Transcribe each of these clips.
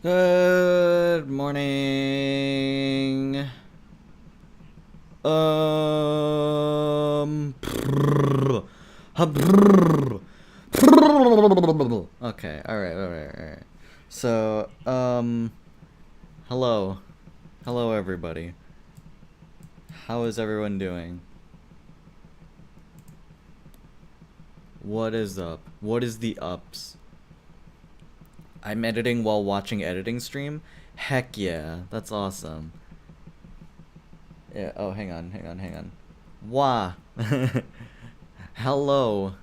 Good morning. Okay, alright. So, hello. Hello, everybody. How is everyone doing? What is up? What is the ups? I'm editing while watching editing stream? Heck yeah, that's awesome. Yeah, oh, hang on. Wah. Hello.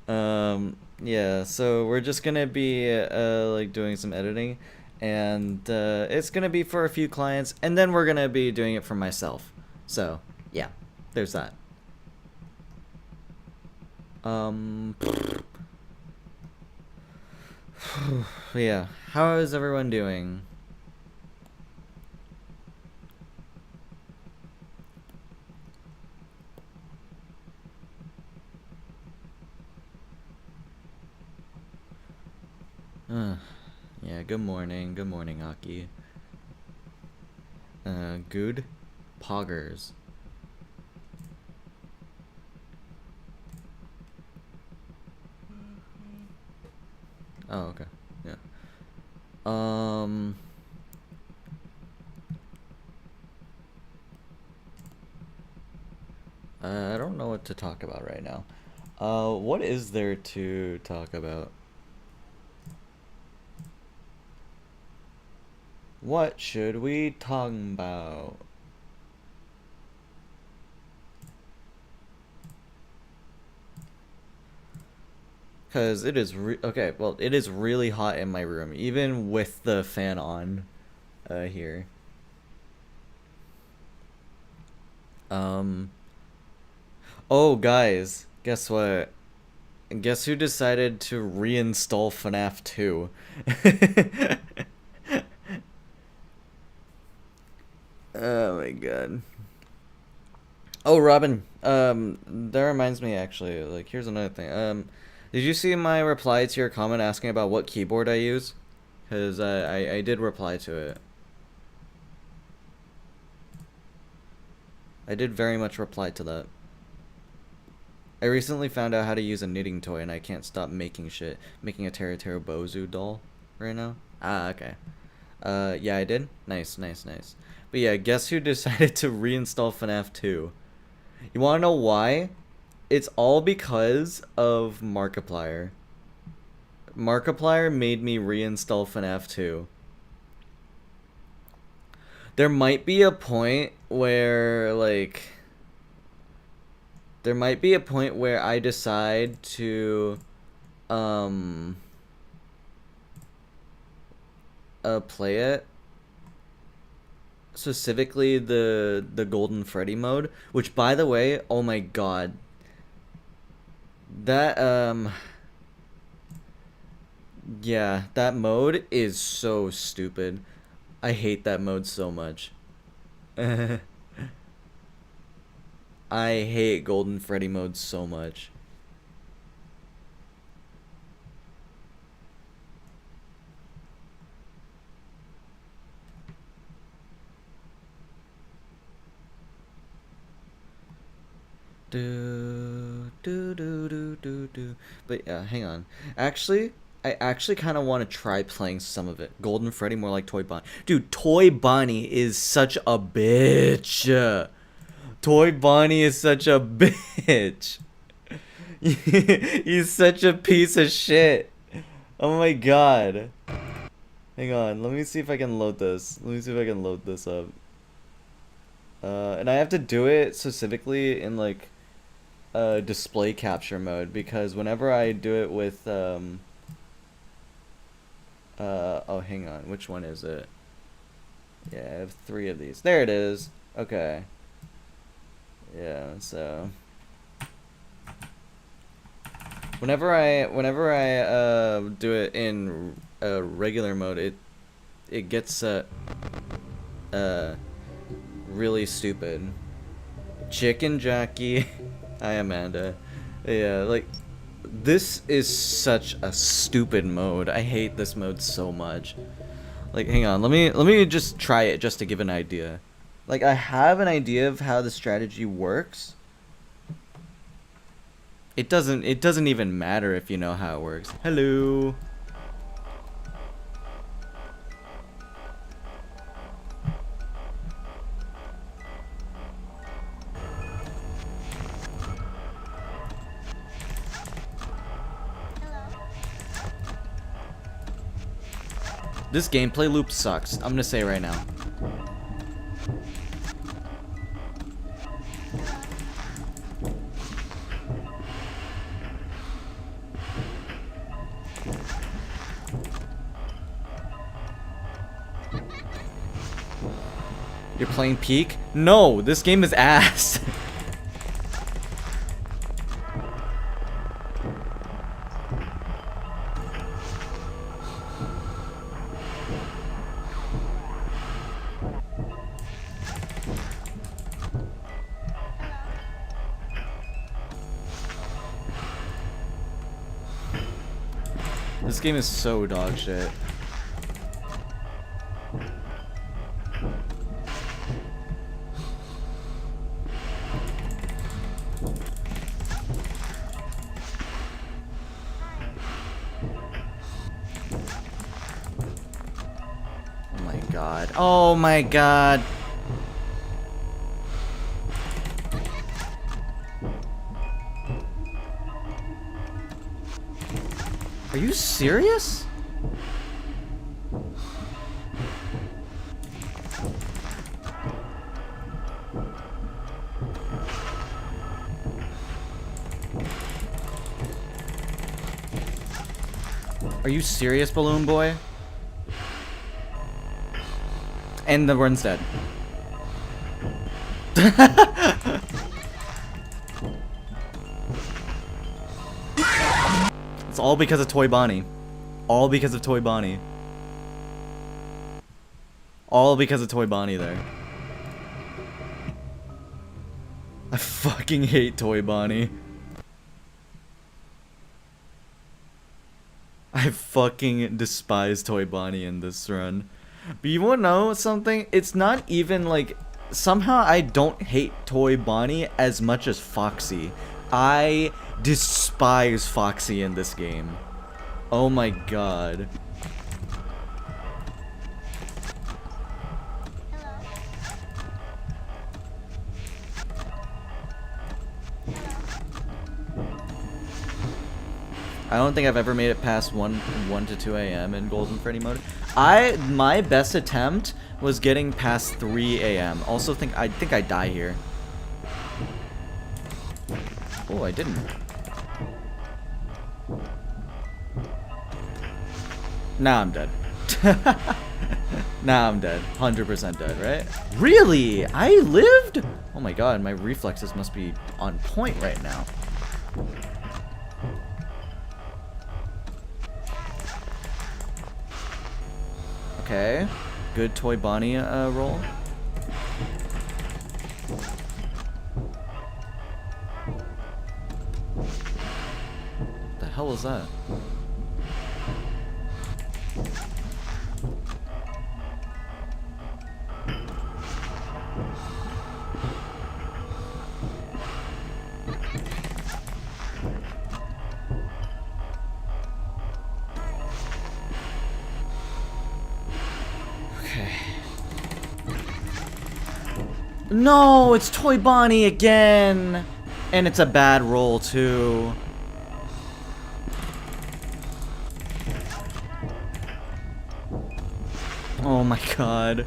Yeah, so we're just gonna be, like, doing some editing, and, it's gonna be for a few clients, and then we're gonna be doing it for myself. So, yeah, there's that. Yeah, how is everyone doing? Yeah, good morning, Aki. Good poggers. Oh, okay, yeah. I don't know what to talk about right now. What is there to talk about? What should we talk about? Cause it is okay. Well, it is really hot in my room, even with the fan on, here. Um. Oh, guys, guess what? Guess who decided to reinstall FNAF 2? Oh my god. Oh, Robin. That reminds me actually. Like, here's another thing. Did you see my reply to your comment asking about what keyboard I use? Cause I did reply to it. I did very much reply to that. I recently found out how to use a knitting toy, and I can't stop making shit. Making a Teru Bozu doll right now. Ah, okay. Yeah, I did. Nice. But yeah, guess who decided to reinstall FNAF 2? You wanna know why? It's all because of Markiplier. Markiplier made me reinstall FNAF 2. There might be a point where, like... There might be a point where I decide to, play it. Specifically the Golden Freddy mode, which, by the way, oh my god, that yeah, that mode is so stupid. I hate that mode so much. I hate Golden Freddy mode so much. But yeah, hang on. Actually, I actually kind of want to try playing some of it. Golden Freddy, more like Toy Bonnie. Dude, Toy Bonnie is such a bitch. Toy Bonnie is such a bitch. He's such a piece of shit. Oh my god. Hang on, let me see if I can load this. Let me see if I can load this up. And I have to do it specifically in, like, display capture mode, because whenever I do it with oh, hang on, which one is it? Yeah, I have 3 of these. There it is. Okay. Yeah, so whenever I do it in regular mode, it gets really stupid. Chicken Jackie. Hi, Amanda. Yeah, like, This is such a stupid mode. I hate this mode so much. Like, hang on, let me just try it just to give an idea. Like, I have an idea of how the strategy works. It doesn't even matter if you know how it works. Hello. This gameplay loop sucks. I'm gonna say it right now. You're playing Peak? No, this game is ass. This game is so dog shit. Oh my god. Oh my god. Are you serious? Are you serious, Balloon Boy? And the run's dead. It's all because of Toy Bonnie. All because of Toy Bonnie. All because of Toy Bonnie there. I fucking hate Toy Bonnie. I fucking despise Toy Bonnie in this run. But you wanna know something? It's not even like... Somehow I don't hate Toy Bonnie as much as Foxy. I despise Foxy in this game. Oh my god. I don't think I've ever made it past 1 to 2 a.m. in Golden Freddy mode. My best attempt was getting past 3 a.m. Also I think I die here. Oh, I didn't. Nah, I'm dead. Nah, I'm dead. 100% dead, right? Really? I lived? Oh my god, my reflexes must be on point right now. Okay, good Toy Bonnie roll. The hell was that? No, it's Toy Bonnie again! And it's a bad roll, too. Oh my god.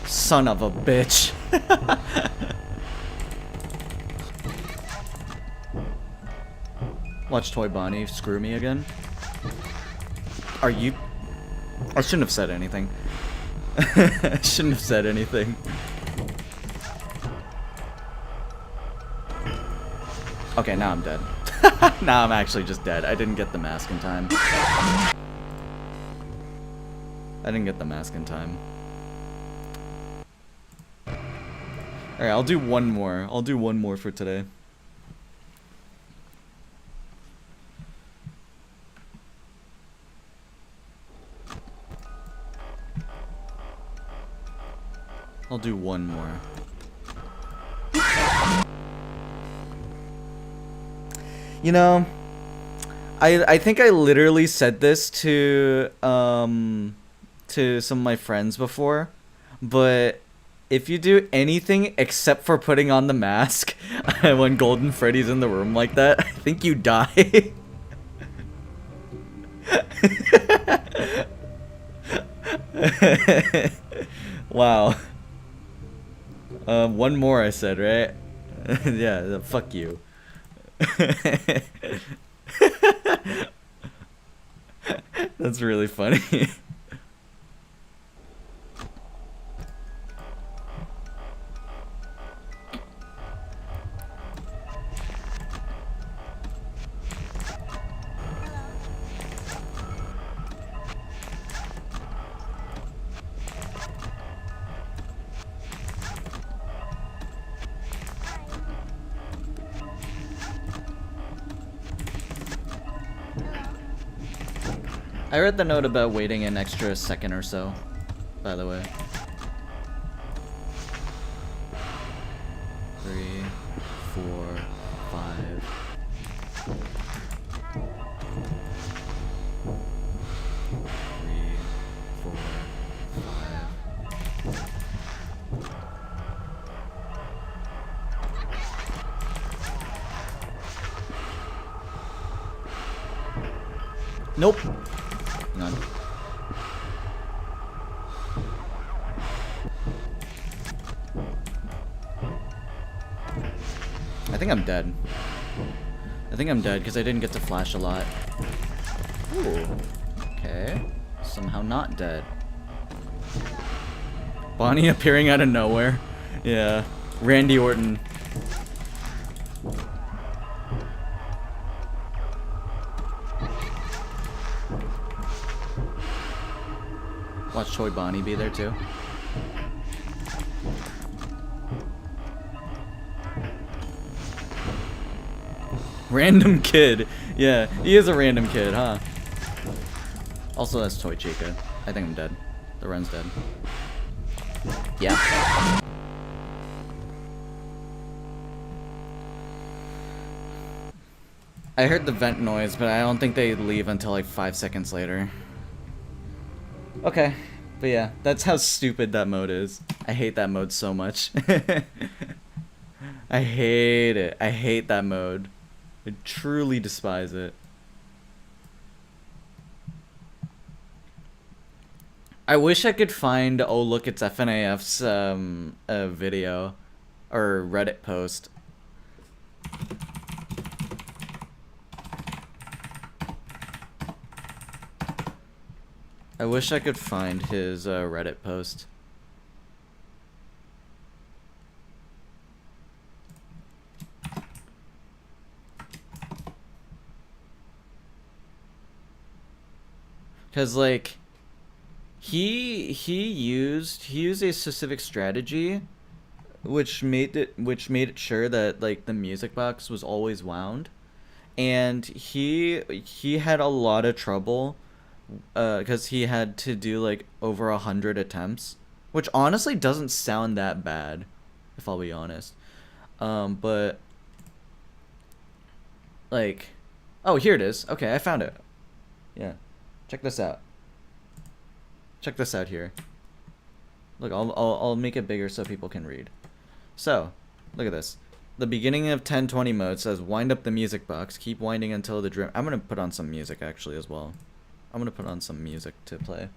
Son of a bitch. Watch Toy Bonnie screw me again. Are you... I shouldn't have said anything. I shouldn't have said anything. Okay, now I'm dead. Now I'm actually just dead. I didn't get the mask in time. I didn't get the mask in time. Alright, I'll do one more. I'll do one more for today. I'll do one more. You know, I think I literally said this to some of my friends before, but if you do anything except for putting on the mask when Golden Freddy's in the room like that, I think you die. Wow. One more I said, right? Yeah, fuck you. That's really funny. I read the note about waiting an extra second or so, by the way. 3, 4, 5. 3, 4, 5. Nope. None. I think I'm dead. I think I'm dead because I didn't get to flash a lot. Ooh. Okay. Somehow not dead. Bonnie appearing out of nowhere. Yeah. Randy Orton. Watch Toy Bonnie be there too. Random kid. Yeah, he is a random kid, huh? Also, that's Toy Chica. I think I'm dead. The run's dead. Yeah. I heard the vent noise, but I don't think they leave until like 5 seconds later. Okay, but yeah, that's how stupid that mode is. I hate that mode so much. I hate it. I hate that mode. I truly despise it. I wish I could find, oh look, it's FNAF's video or Reddit post. I wish I could find his Reddit post. Cause like he used a specific strategy which made it sure that like the music box was always wound, and he had a lot of trouble because he had to do like over 100 attempts, which honestly doesn't sound that bad, if I'll be honest. But like, oh, here it is. Okay, I found it. Yeah, check this out. Check this out here. Look, I'll make it bigger so people can read. So, look at this. The beginning of 1020 mode says wind up the music box. Keep winding until the dream. I'm gonna put on some music actually as well. I'm gonna put on some music to play.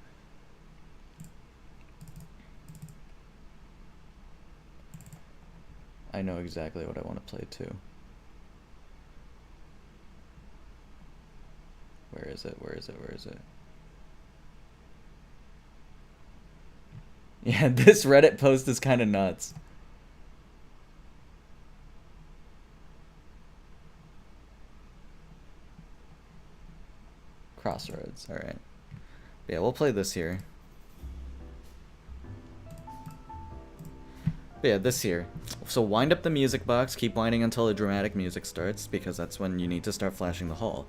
I know exactly what I want to play too. Where is it? Where is it? Where is it? Yeah, this Reddit post is kind of nuts. Crossroads, alright. Yeah, we'll play this here. But yeah, this here. So wind up the music box, keep winding until the dramatic music starts, because that's when you need to start flashing the hall.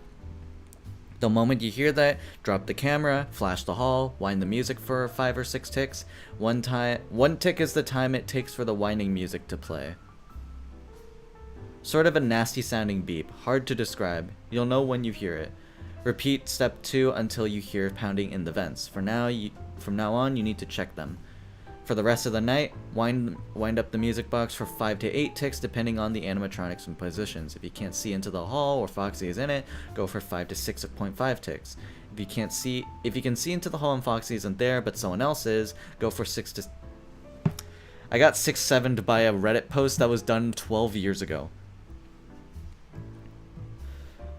The moment you hear that, drop the camera, flash the hall, wind the music for 5 or 6 ticks. One tick is the time it takes for the winding music to play. Sort of a nasty sounding beep, hard to describe. You'll know when you hear it. Repeat step 2 until you hear pounding in the vents. From now on, you need to check them. For the rest of the night, wind up the music box for 5 to 8 ticks depending on the animatronics and positions. If you can't see into the hall or Foxy is in it, go for 5 to 6.5 ticks. If you can see into the hall and Foxy isn't there but someone else is, go for 6 to... I got 6-7'd by a Reddit post that was done 12 years ago.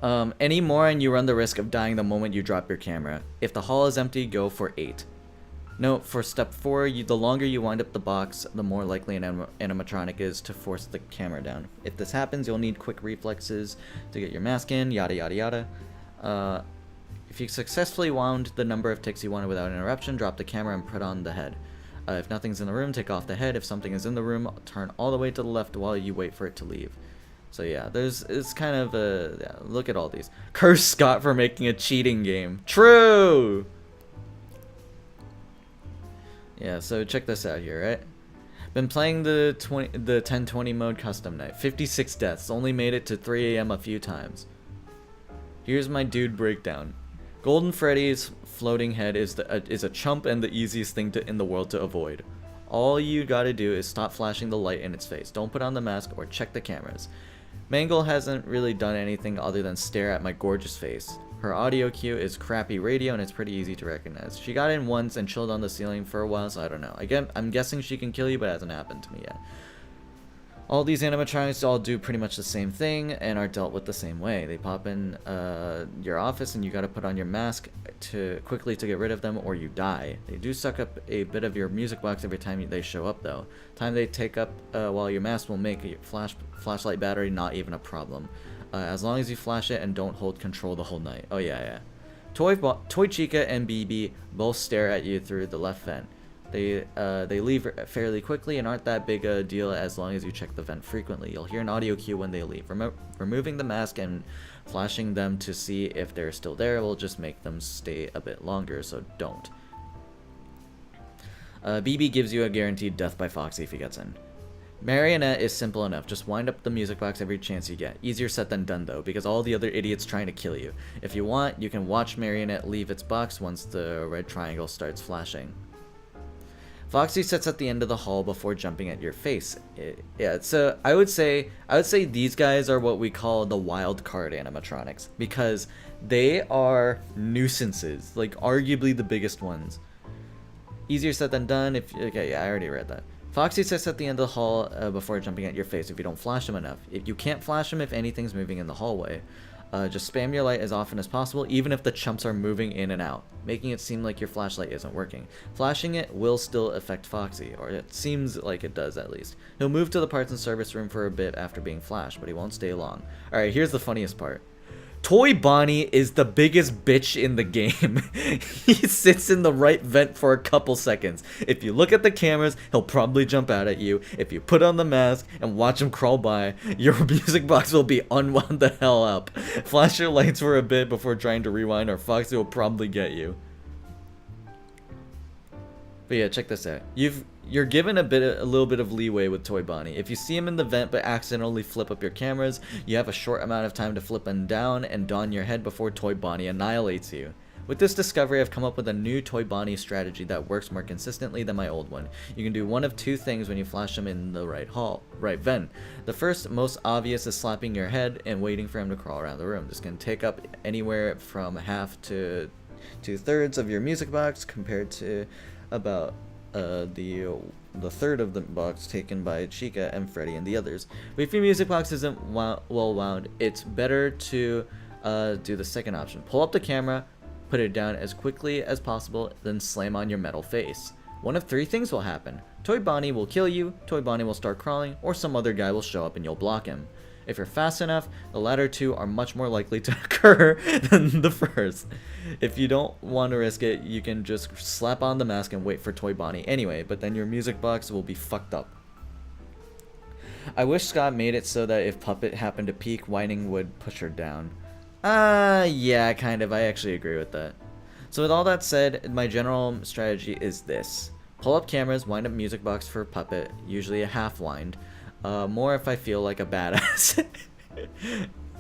Any more and you run the risk of dying the moment you drop your camera. If the hall is empty, go for 8. Note, for step 4, the longer you wind up the box, the more likely an animatronic is to force the camera down. If this happens, you'll need quick reflexes to get your mask in, yada yada yada. If you successfully wound the number of ticks you wanted without interruption, drop the camera and put on the head. If nothing's in the room, take off the head. If something is in the room, turn all the way to the left while you wait for it to leave. So yeah, it's kind of a... Yeah, look at all these. Curse Scott for making a cheating game. True! Yeah, so check this out here, right? Been playing the 1020 mode custom night. 56 deaths, only made it to 3 AM a few times. Here's my dude breakdown. Golden Freddy's floating head is a chump and the easiest thing in the world to avoid. All you gotta do is stop flashing the light in its face. Don't put on the mask or check the cameras. Mangle hasn't really done anything other than stare at my gorgeous face. Her audio cue is crappy radio and it's pretty easy to recognize. She got in once and chilled on the ceiling for a while, so I don't know. Again, I'm guessing she can kill you, but it hasn't happened to me yet. All these animatronics all do pretty much the same thing and are dealt with the same way. They pop in your office and you gotta put on your mask quickly to get rid of them or you die. They do suck up a bit of your music box every time they show up though. Time they take up while your mask will make a flashlight battery not even a problem. As long as you flash it and don't hold control the whole night. Oh yeah. Toy Chica and BB both stare at you through the left vent. They leave fairly quickly and aren't that big a deal as long as you check the vent frequently. You'll hear an audio cue when they leave. Removing the mask and flashing them to see if they're still there will just make them stay a bit longer, so don't. BB gives you a guaranteed death by Foxy if he gets in. Marionette is simple enough, just wind up the music box every chance you get. Easier said than done though, because all the other idiots trying to kill you. If you want, you can watch Marionette leave its box once the red triangle starts flashing. Foxy sits at the end of the hall before jumping at your face. Yeah, so I would say these guys are what we call the wild card animatronics, because they are nuisances, like arguably the biggest ones. Easier said than done. Okay, yeah, I already read that. Foxy sits at the end of the hall before jumping at your face if you don't flash him enough. If you can't flash him if anything's moving in the hallway. Just spam your light as often as possible, even if the chumps are moving in and out, making it seem like your flashlight isn't working. Flashing it will still affect Foxy, or it seems like it does at least. He'll move to the parts and service room for a bit after being flashed, but he won't stay long. Alright, here's the funniest part. Toy Bonnie is the biggest bitch in the game. He sits in the right vent for a couple seconds. If you look at the cameras, he'll probably jump out at you. If you put on the mask and watch him crawl by, your music box will be unwound the hell up. Flash your lights for a bit before trying to rewind or Foxy will probably get you. But yeah, check this out. You're given a little bit of leeway with Toy Bonnie. If you see him in the vent but accidentally flip up your cameras, you have a short amount of time to flip him down and don your head before Toy Bonnie annihilates you. With this discovery, I've come up with a new Toy Bonnie strategy that works more consistently than my old one. You can do one of two things when you flash him in the right vent. The first, most obvious, is slapping your head and waiting for him to crawl around the room. This can take up anywhere from half to 2/3 of your music box compared to about the third of the box taken by Chica and Freddy and the others. But if your music box isn't well wound, it's better to do the second option. Pull up the camera, put it down as quickly as possible, then slam on your metal face. One of 3 things will happen. Toy Bonnie will kill you, Toy Bonnie will start crawling, or some other guy will show up and you'll block him. If you're fast enough, the latter 2 are much more likely to occur than the first. If you don't want to risk it, you can just slap on the mask and wait for Toy Bonnie anyway, but then your music box will be fucked up. I wish Scott made it so that if Puppet happened to peek, whining would push her down. Yeah, kind of. I actually agree with that. So with all that said, my general strategy is this. Pull up cameras, wind up music box for Puppet, usually a half wind. More if I feel like a badass.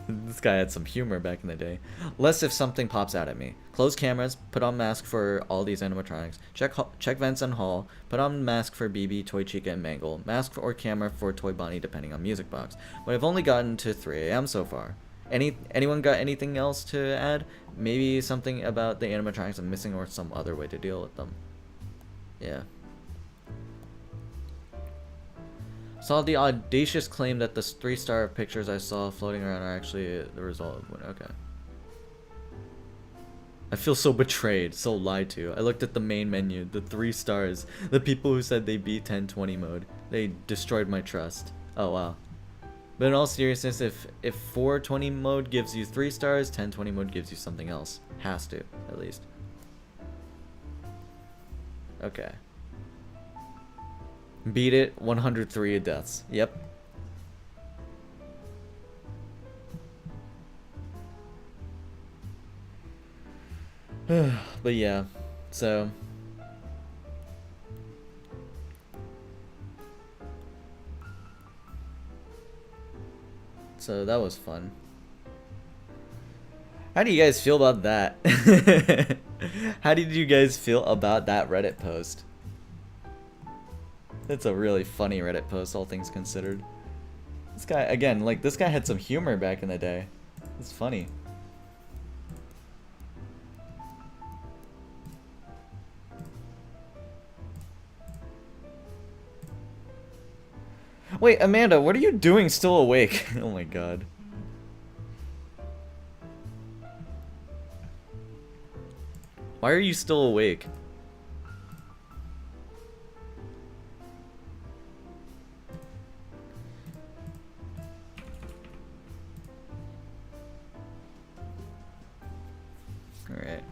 This guy had some humor back in the day. Less if something pops out at me. Close cameras, put on mask for all these animatronics. Check vents and hall, put on mask for BB, Toy Chica, and Mangle. Mask or camera for Toy Bonnie depending on music box. But I've only gotten to 3 AM so far. Anyone got anything else to add? Maybe something about the animatronics I'm missing or some other way to deal with them. Yeah. Saw the audacious claim that the 3-star pictures I saw floating around are actually the result of one. Okay. I feel so betrayed, so lied to. I looked at the main menu, the 3 stars, the people who said they beat 1020 mode. They destroyed my trust. Oh wow. But in all seriousness, if 420 mode gives you 3 stars, 1020 mode gives you something else. Has to, at least. Okay. Beat it, 103 deaths. Yep. But yeah, so that was fun. How do you guys feel about that? How did you guys feel about that Reddit post? That's a really funny Reddit post, all things considered. This guy, again, like, this guy had some humor back in the day. It's funny. Wait, Amanda, what are you doing still awake? Oh my god. Why are you still awake? Alright.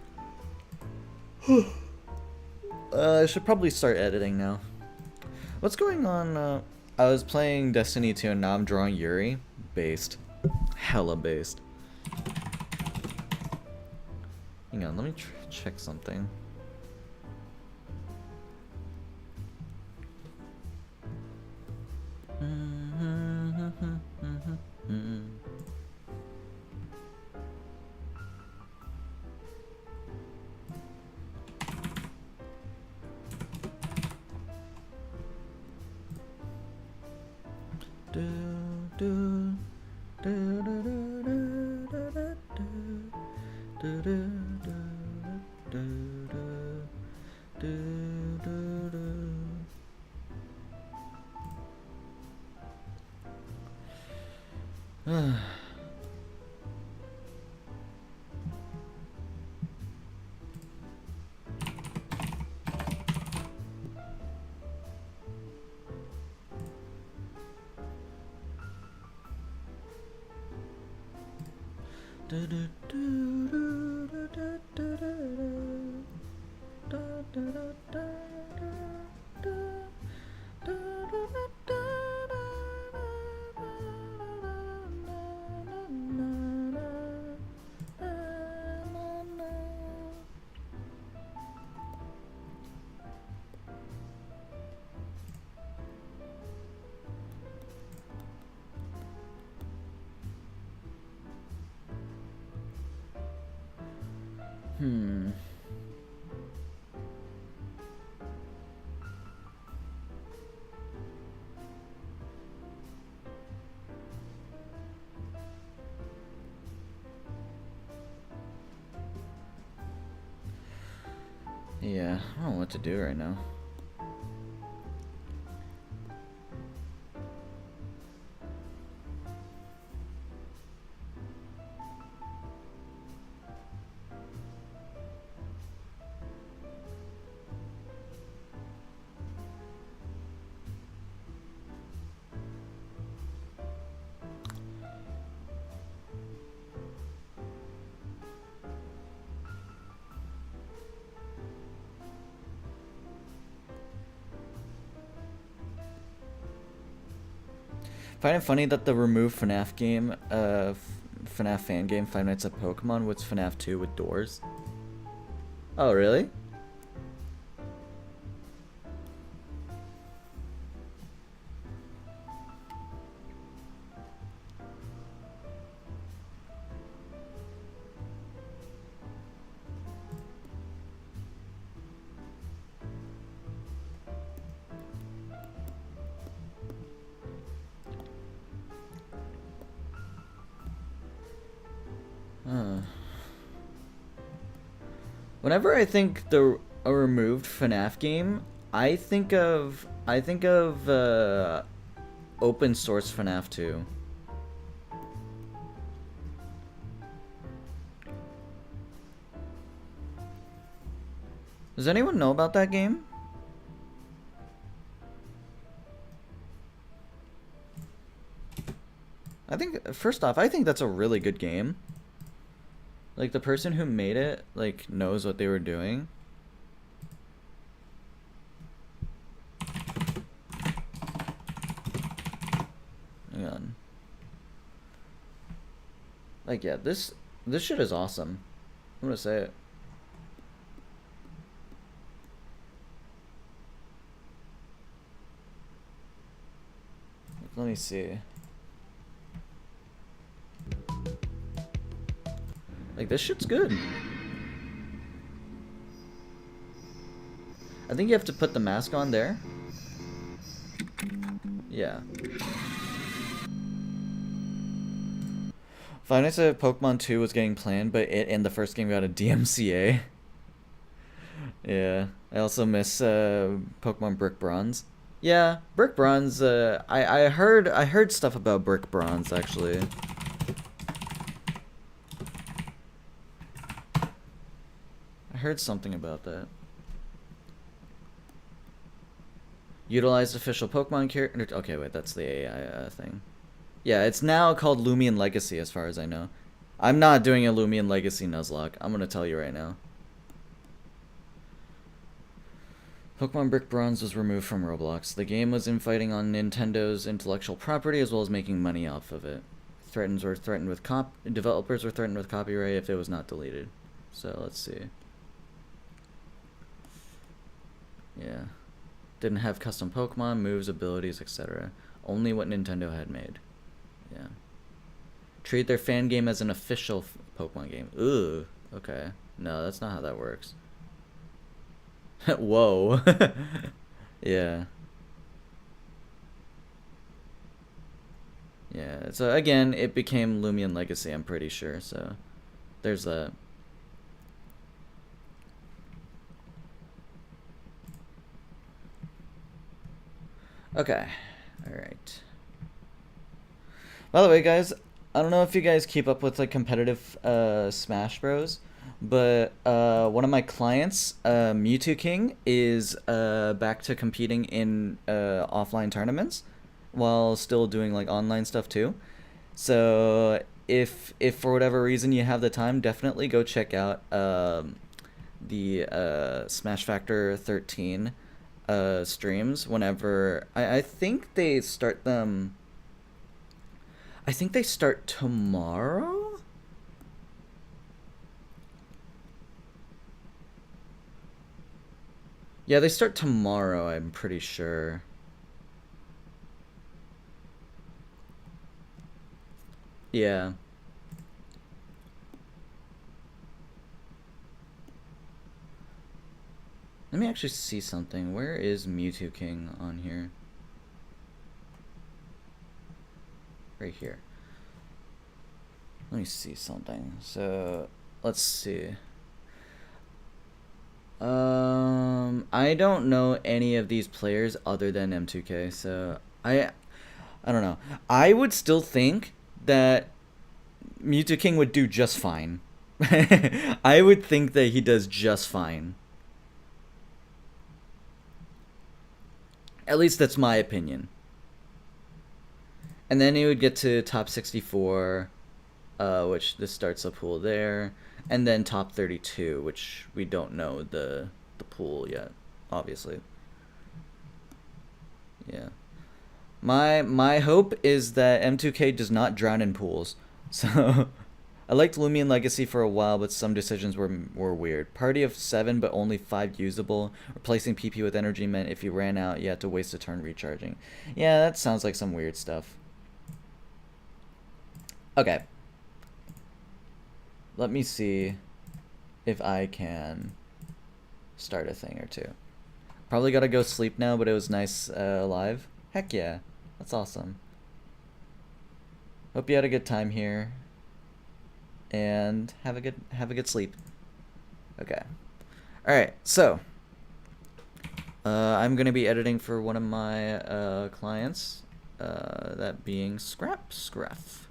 I should probably start editing now. What's going on? I was playing Destiny 2 and now I'm drawing Yuri. Based. Hella based. Hang on, let me check something. Yeah, I don't know what to do right now. Find it funny that the removed FNAF game, FNAF fan game, Five Nights at Pokemon, was FNAF 2 with doors. Oh, really? Whenever I think a removed FNAF game, I think of open source FNAF 2. Does anyone know about that game? I think, first off, I think that's a really good game. Like, the person who made it, like, knows what they were doing. Hang on. Like, yeah, this shit is awesome. I'm gonna say it. Let me see. Like, this shit's good. I think you have to put the mask on there. Yeah. Five Nights at Pokemon 2 was getting planned, but it and the first game got a DMCA. Yeah. I also miss Pokemon Brick Bronze. Yeah, Brick Bronze, I heard stuff about Brick Bronze, actually. I heard something about that. Utilized official Pokemon character. Okay, wait, that's the AI thing. Yeah, it's now called Lumion Legacy, as far as I know. I'm not doing a Lumion Legacy Nuzlocke. I'm gonna tell you right now. Pokemon Brick Bronze was removed from Roblox. The game was infighting on Nintendo's intellectual property as well as making money off of it. Developers were threatened with copyright if it was not deleted. So let's see. Yeah. Didn't have custom Pokemon, moves, abilities, etc. Only what Nintendo had made. Yeah. Treat their fan game as an official Pokemon game. Ooh. Okay. No, that's not how that works. Whoa. Yeah. Yeah. So again, it became Lumion Legacy, I'm pretty sure. So there's that. Okay. Alright. By the way, guys, I don't know if you guys keep up with like competitive Smash Bros, but one of my clients, Mewtwo King, is back to competing in offline tournaments while still doing like online stuff too. So if for whatever reason you have the time, definitely go check out the Smash Factor 13 streams whenever I think they start them. I think they start tomorrow. Yeah, they start tomorrow, I'm pretty sure. Yeah. Let me actually see something. Where is Mewtwo King on here? Right here. Let me see something. So, let's see. I don't know any of these players other than M2K, so I don't know. I would still think that Mewtwo King would do just fine. I would think that he does just fine. At least that's my opinion. And then he would get to top 64, which this starts a pool there, and then top 32, which we don't know the pool yet, obviously. Yeah. My hope is that M2K does not drown in pools. So I liked Lumion Legacy for a while, but some decisions were weird. Party of 7, but only 5 usable. Replacing PP with energy meant if you ran out, you had to waste a turn recharging. Yeah, that sounds like some weird stuff. Okay. Let me see if I can start a thing or two. Probably gotta go sleep now, but it was nice live. Heck yeah. That's awesome. Hope you had a good time here. And have a good sleep. Okay. Alright, so I'm gonna be editing for one of my clients. That being Scruff.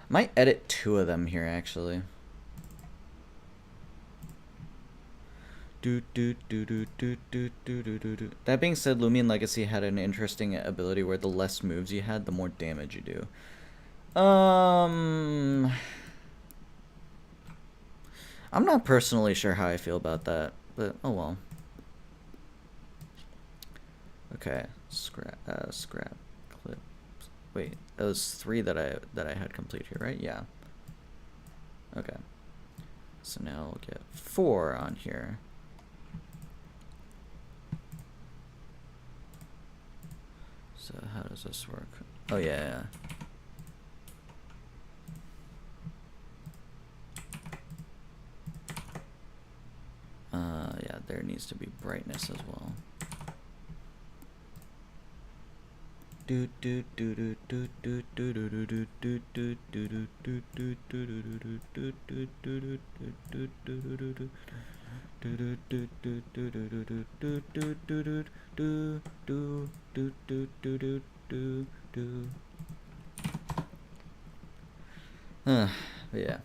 Might edit 2 of them here actually. That being said, Lumion Legacy had an interesting ability where the less moves you had, the more damage you do. I'm not personally sure how I feel about that, but oh well. Okay, scrap clip. Wait, that was 3 that I had complete here, right? Yeah. Okay. So now we'll get 4 on here. So how does this work? Oh yeah. Yeah, there needs to be brightness as well. Yeah.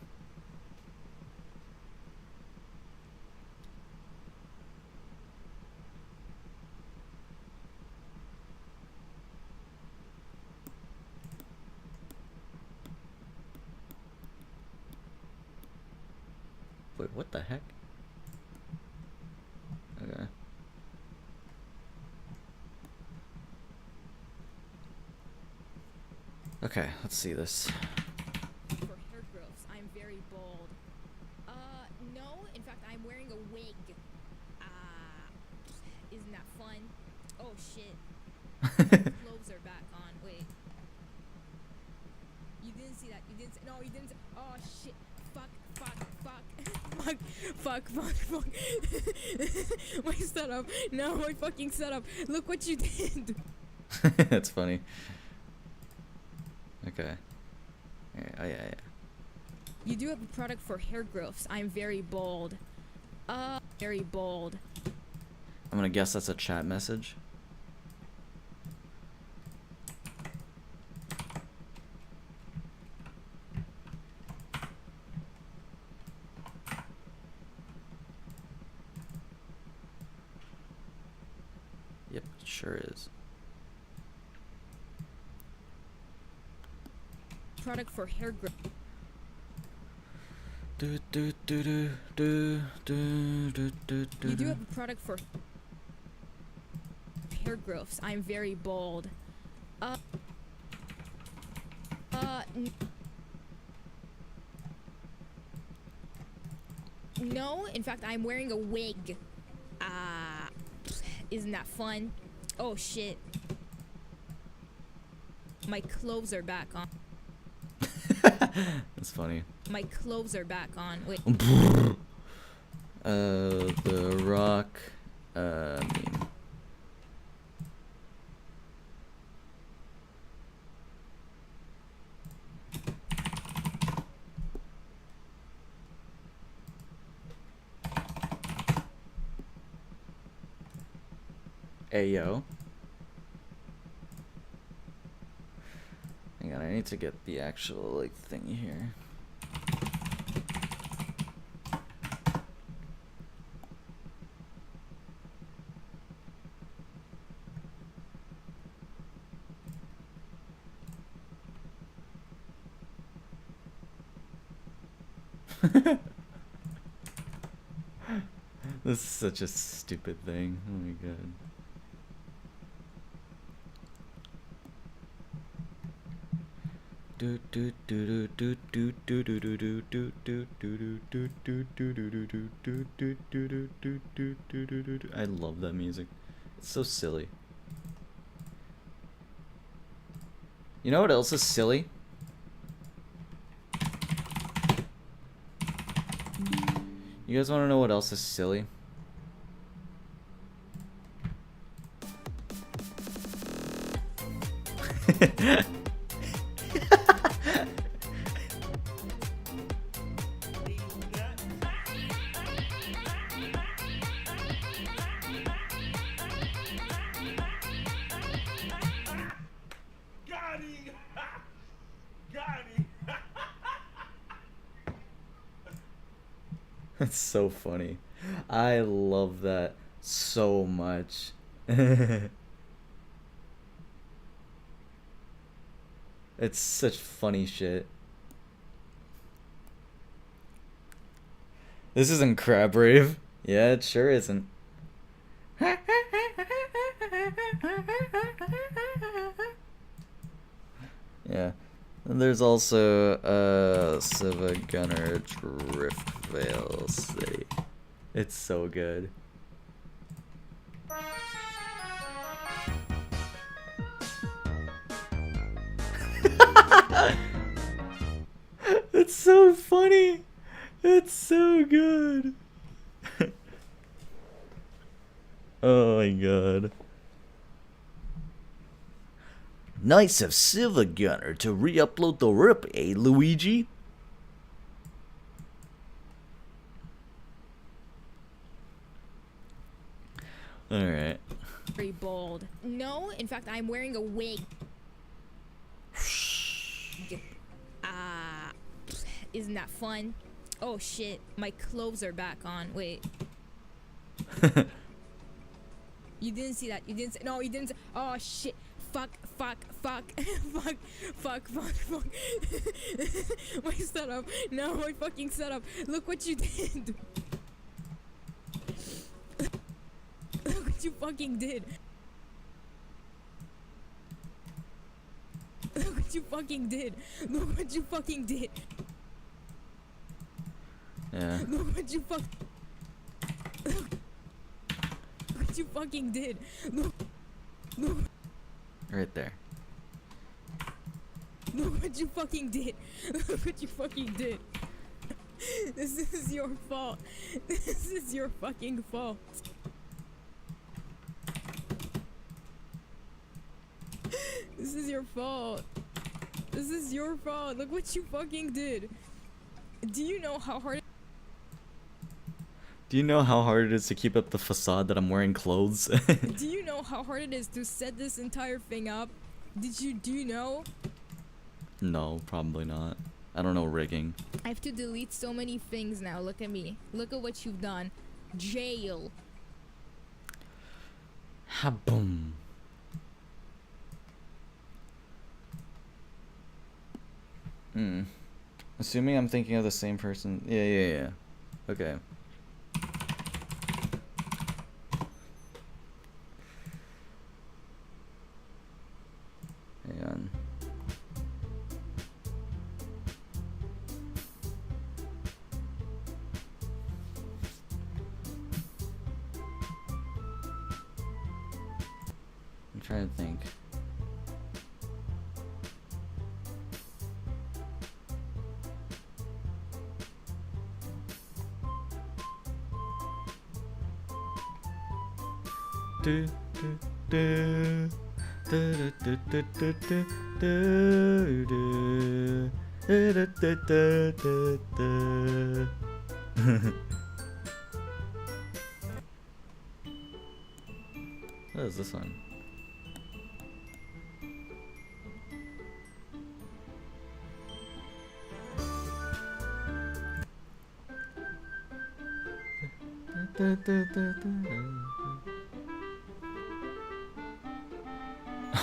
Wait, what the heck? Okay. Okay, let's see this. For hair growths, I'm very bald. No, in fact, I'm wearing a wig. Isn't that fun? Oh shit. Clothes are back on. Wait. You didn't see that. You didn't see. No, you didn't see. Oh shit. Fuck. My setup. No, my fucking setup. Look what you did. That's funny. Okay. Oh yeah. You do have a product for hair growths. I'm very bald. Very bald. I'm gonna guess that's a chat message. Yep, it sure is. Product for hair growth. You do have a product for hair growths. I'm very bald. No, in fact, I'm wearing a wig. Isn't that fun? Oh shit. My clothes are back on. That's funny. My clothes are back on. Wait. The rock meme. Ayo. Hang on, I need to get the actual like thingy here. This is such a stupid thing. Oh my god. I love that music. It's so silly. You know what else is silly? You guys want to know what else is silly? That's so funny. I love that so much. It's such funny shit. This isn't Crab Rave. Yeah, it sure isn't. Yeah. And there's also Siva Gunner Driftvale City. It's so good. It's so funny. It's so good. Oh my god. Nice of Silver Gunner to re-upload the rip, eh, Luigi? Alright. Very bold. No, in fact, I'm wearing a wig. Isn't that fun? Oh shit, my clothes are back on. Wait. You didn't see that. You didn't see. No, you didn't see. Oh shit. Fuck. Fuck. My setup. No, my fucking setup. Look what you did. Look what you fucking did. Look what you fucking did. Look what you fucking did. Yeah. Look what you fuck. Look what you fucking did. Look. Right there. Look what you fucking did. Look what you fucking did. This is your fault. This is your fucking fault. This is your fault. This is your fault. Look what you fucking did. Do you know how hard... Do you know how hard it is to keep up the facade that I'm wearing clothes? Do you know how hard it is to set this entire thing up? Do you know? No, probably not. I don't know rigging. I have to delete so many things now. Look at me. Look at what you've done. Jail. Ha-boom. Assuming I'm thinking of the same person. Yeah. Okay. Hang on. I'm trying to think. What is this one?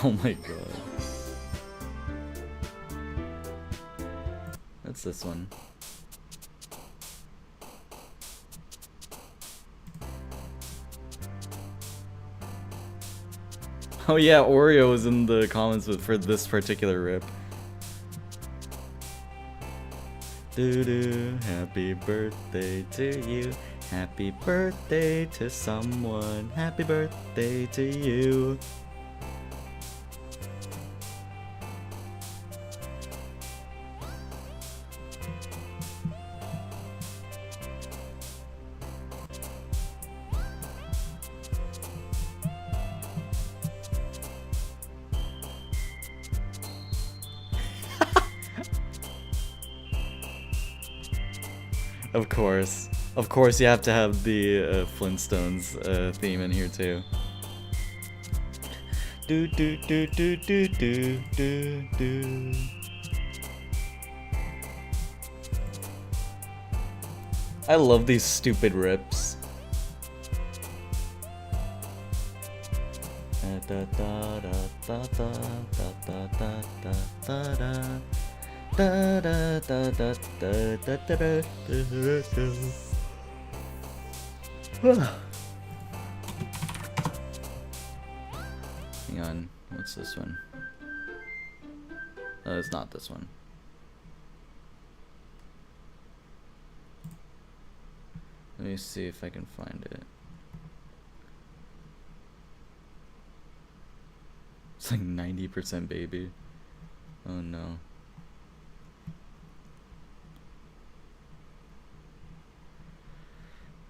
Oh my god. That's this one. Oh yeah, Oreo was in the comments for this particular rip. Doo doo, happy birthday to you. Happy birthday to someone. Happy birthday to you. Of course, you have to have the Flintstones theme in here too. Do do do do do do do do. I love these stupid rips. Da da da da da da da da da da. Da da da da da da da da da. Hang on, what's this one? Oh, it's not this one. Let me see if I can find it. It's like 90% baby. Oh no.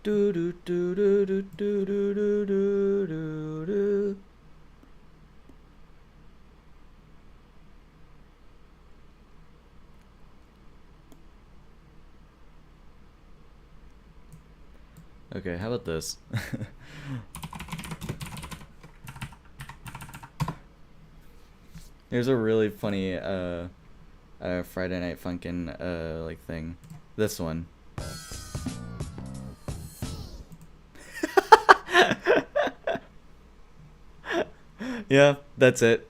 Do do do do do do do do do do. Okay, how about this? Here's a really funny Friday Night Funkin' like thing. This one. Yeah, that's it.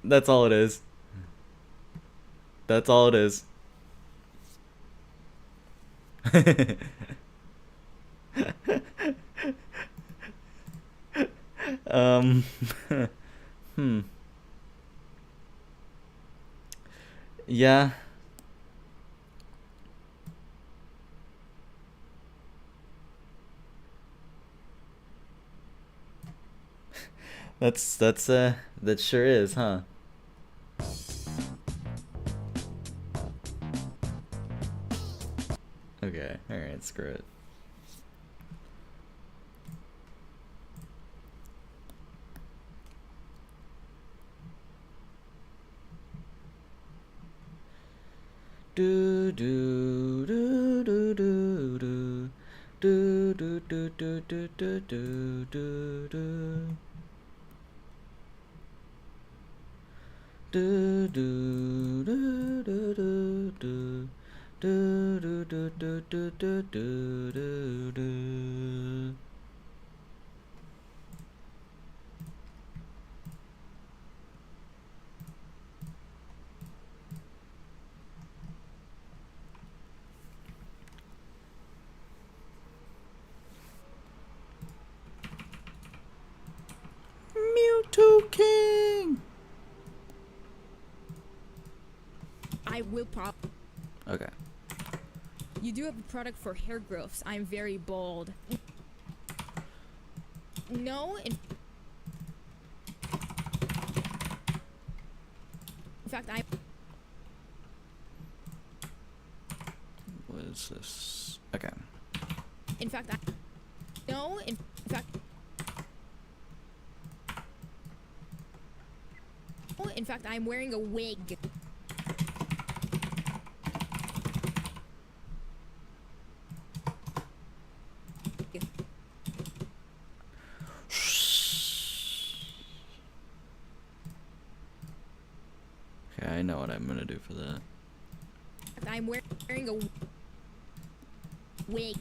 That's all it is. That's all it is. Yeah. That sure is, huh? Okay, alright, screw it. Do do do do do do do do do do do do do do do. Do do do do do do do do do do do do do do. Mewtwo King. I will pop. Okay. You do have a product for hair growths. I'm very bald. No, in fact, I. What is this? Okay. In fact, I. No, in fact. Oh, in fact, I'm wearing a wig. Okay, I know what I'm gonna do for that. I'm wearing a wig.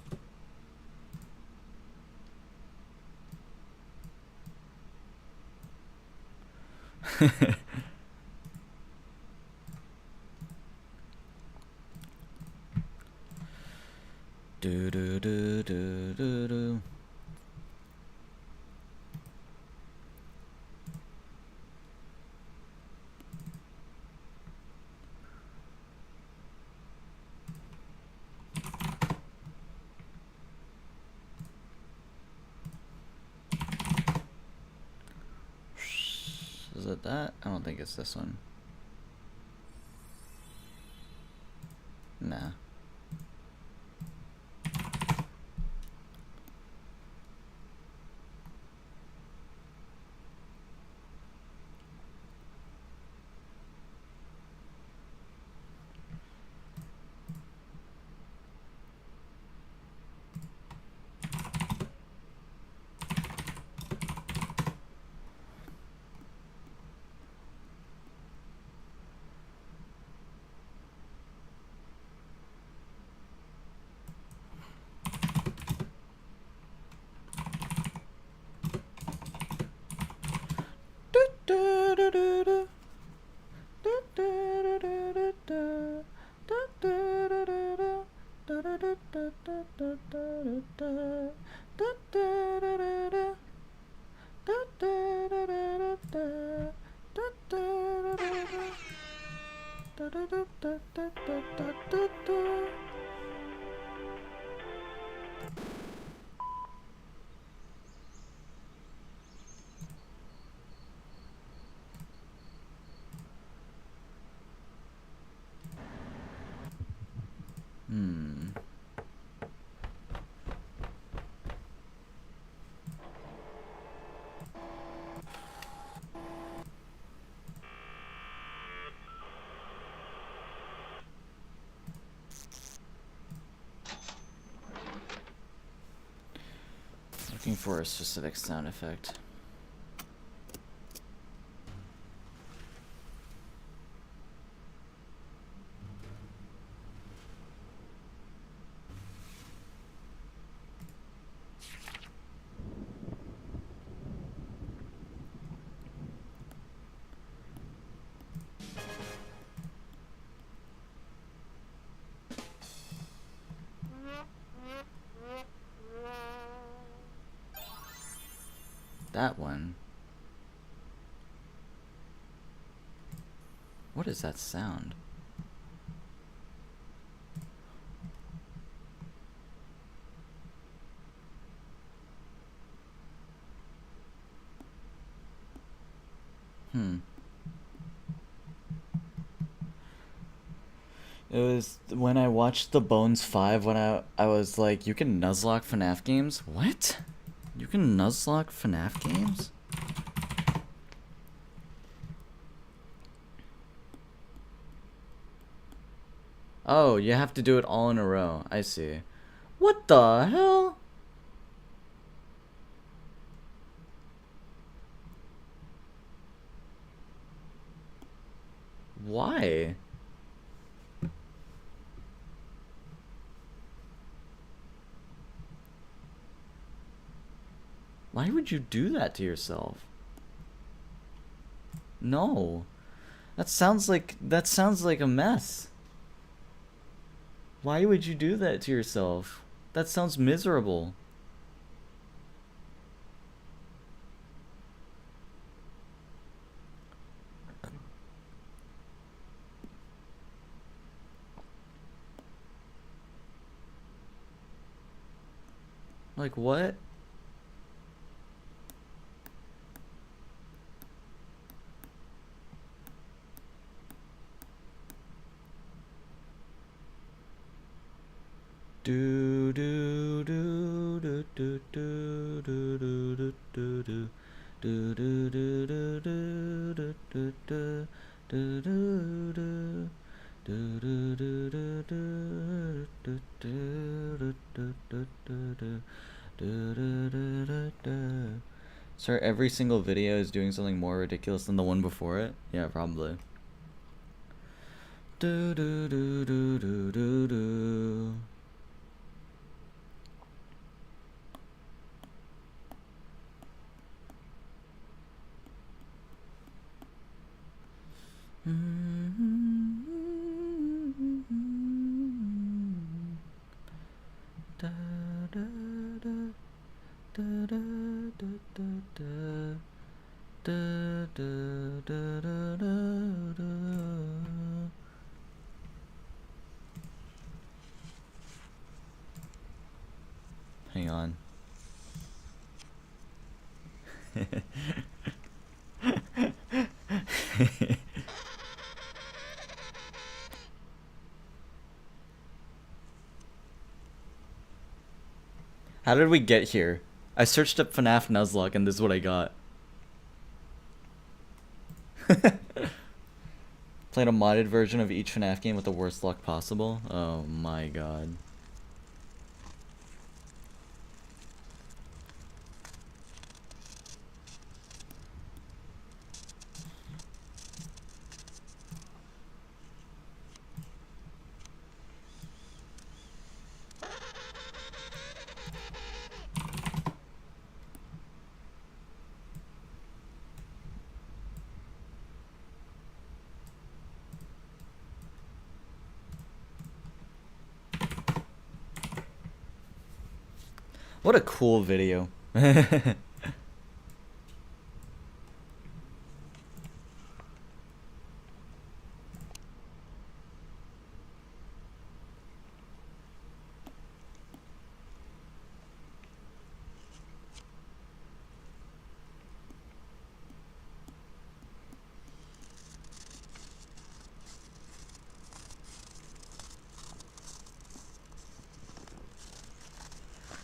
Do do do do do do. it that? I don't think it's this one. Nah. Looking for a specific sound effect. That one. What is that sound? It was when I watched the Bones 5 when I was like, you can nuzlocke FNAF games? What? You can nuzlocke FNAF games? Oh, you have to do it all in a row. I see. What the hell? Why? Why would you do that to yourself? No. That sounds like a mess. Why would you do that to yourself? That sounds miserable. Like what? Do do do do do do do do do do do do do do do do do do do do. So every single video is doing something more ridiculous than the one before it? Yeah, probably. Do do do do do do do. Da, da, da, da, da, da, da, da, da, da, da, da, da. Hang on. How did we get here? I searched up FNAF Nuzlocke and this is what I got. Played a modded version of each FNAF game with the worst luck possible. Oh my god. What a cool video.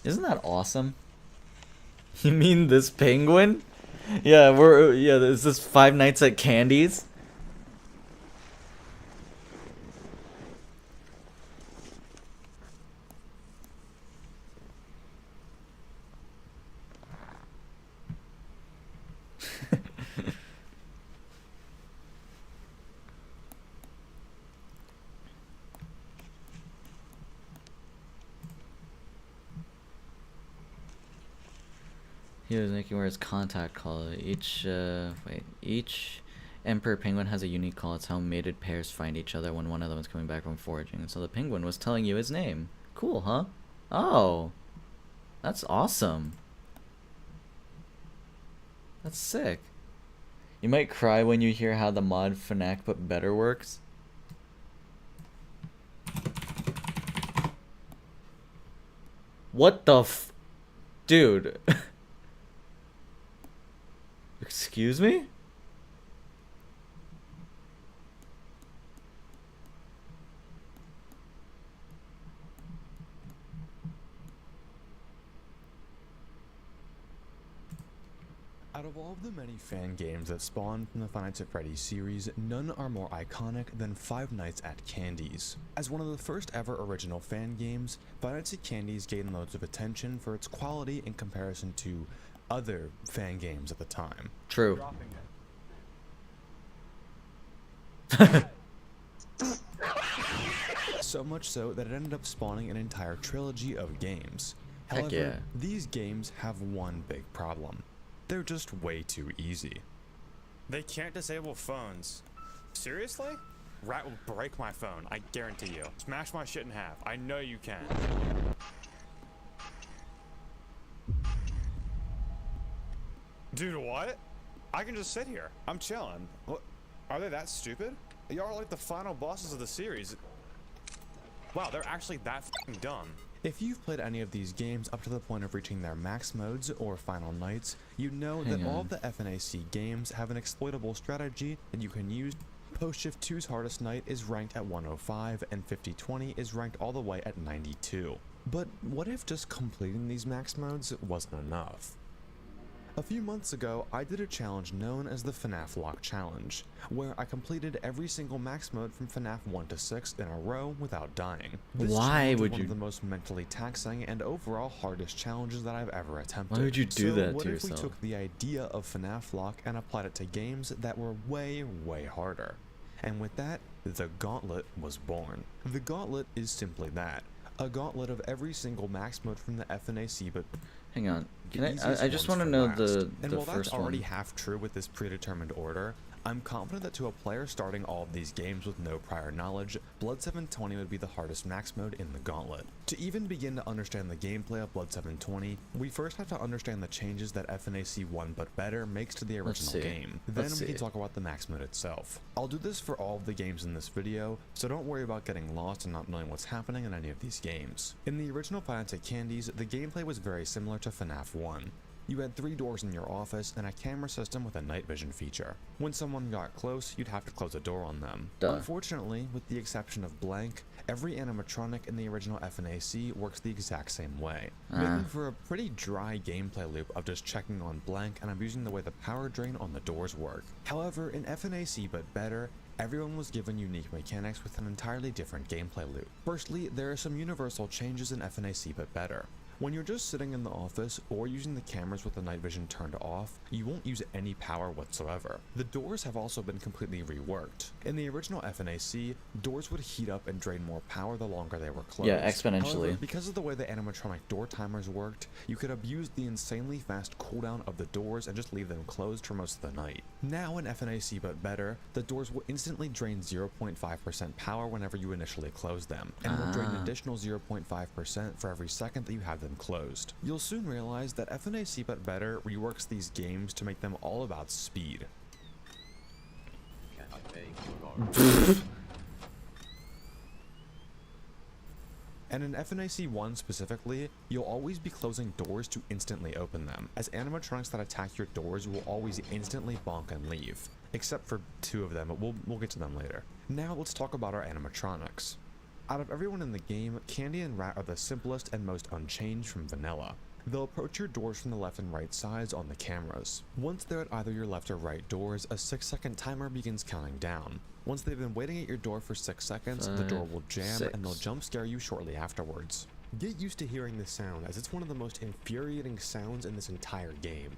Isn't that awesome? You mean this penguin? Yeah, is this Five Nights at Candy's? He was making where his contact call. Each emperor penguin has a unique call. It's how mated pairs find each other when one of them is coming back from foraging. And so the penguin was telling you his name. Cool, huh? Oh, that's awesome. That's sick. You might cry when you hear how the mod FNAC but better works. What the f... Dude. Excuse me? Out of all of the many fan games that spawned from the Five Nights at Freddy's series, none are more iconic than Five Nights at Candy's. As one of the first ever original fan games, Five Nights at Candy's gained loads of attention for its quality in comparison to other fan games at the time. True. So much so that it ended up spawning an entire trilogy of games. Heck However, yeah. these games have one big problem. They're just way too easy. They can't disable phones. Seriously? Rat will break my phone, I guarantee you. Smash my shit in half. I know you can. Dude, what? I can just sit here. I'm chilling. What? Are they that stupid? Y'all are like the final bosses of the series. Wow, they're actually that f***ing dumb. If you've played any of these games up to the point of reaching their max modes or final nights, you know that all of the FNAC games have an exploitable strategy that you can use. Post Shift 2's hardest night is ranked at 105 and 5020 is ranked all the way at 92. But what if just completing these max modes wasn't enough? A few months ago, I did a challenge known as the FNAF Lock Challenge, where I completed every single max mode from FNAF 1 to 6 in a row without dying. This Why would one you? of the most mentally taxing and overall hardest challenges that I've ever attempted. Why would you do that what to if yourself? we took the idea of FNAF Lock and applied it to games that were way, way harder? And with that, the Gauntlet was born. The Gauntlet is simply that. A gauntlet of every single max mode from the FNAC, but Hang on. the Can easiest I just ones want to for know last. the And while that's first already one. half true with this predetermined order, I'm confident that to a player starting all of these games with no prior knowledge, Blood 720 would be the hardest max mode in the Gauntlet. To even begin to understand the gameplay of Blood 720, we first have to understand the changes that FNAC 1 but better makes to the original see. game. Then Let's we can see. talk about the max mode itself. I'll do this for all of the games in this video, so don't worry about getting lost and not knowing what's happening in any of these games. In the original Five Nights at Candy's, the gameplay was very similar to FNAF 1. You had 3 doors in your office and a camera system with a night vision feature. When someone got close, you'd have to close a door on them. Duh. Unfortunately, with the exception of Blank, every animatronic in the original FNAC works the exact same way, making for a pretty dry gameplay loop of just checking on Blank and abusing the way the power drain on the doors work. However, in FNAC but better, everyone was given unique mechanics with an entirely different gameplay loop. Firstly, there are some universal changes in FNAC but better. When you're just sitting in the office or using the cameras with the night vision turned off, you won't use any power whatsoever. The doors have also been completely reworked. In the original FNAC, doors would heat up and drain more power the longer they were closed. Yeah, exponentially. However, because of the way the animatronic door timers worked, you could abuse the insanely fast cooldown of the doors and just leave them closed for most of the night. Now in FNAC but better, the doors will instantly drain 0.5% power whenever you initially close them, and will drain an additional 0.5% for every second that you have them closed. You'll soon realize that FNAC but better reworks these games to make them all about speed. And in FNAC 1 specifically, you'll always be closing doors to instantly open them, as animatronics that attack your doors will always instantly bonk and leave. Except for 2 of them, but we'll get to them later. Now let's talk about our animatronics. Out of everyone in the game, Candy and Rat are the simplest and most unchanged from vanilla. They'll approach your doors from the left and right sides on the cameras. Once they're at either your left or right doors, a 6-second timer begins counting down. Once they've been waiting at your door for 6 seconds, the door will jam and they'll jump scare you shortly afterwards. Get used to hearing this sound, as it's one of the most infuriating sounds in this entire game.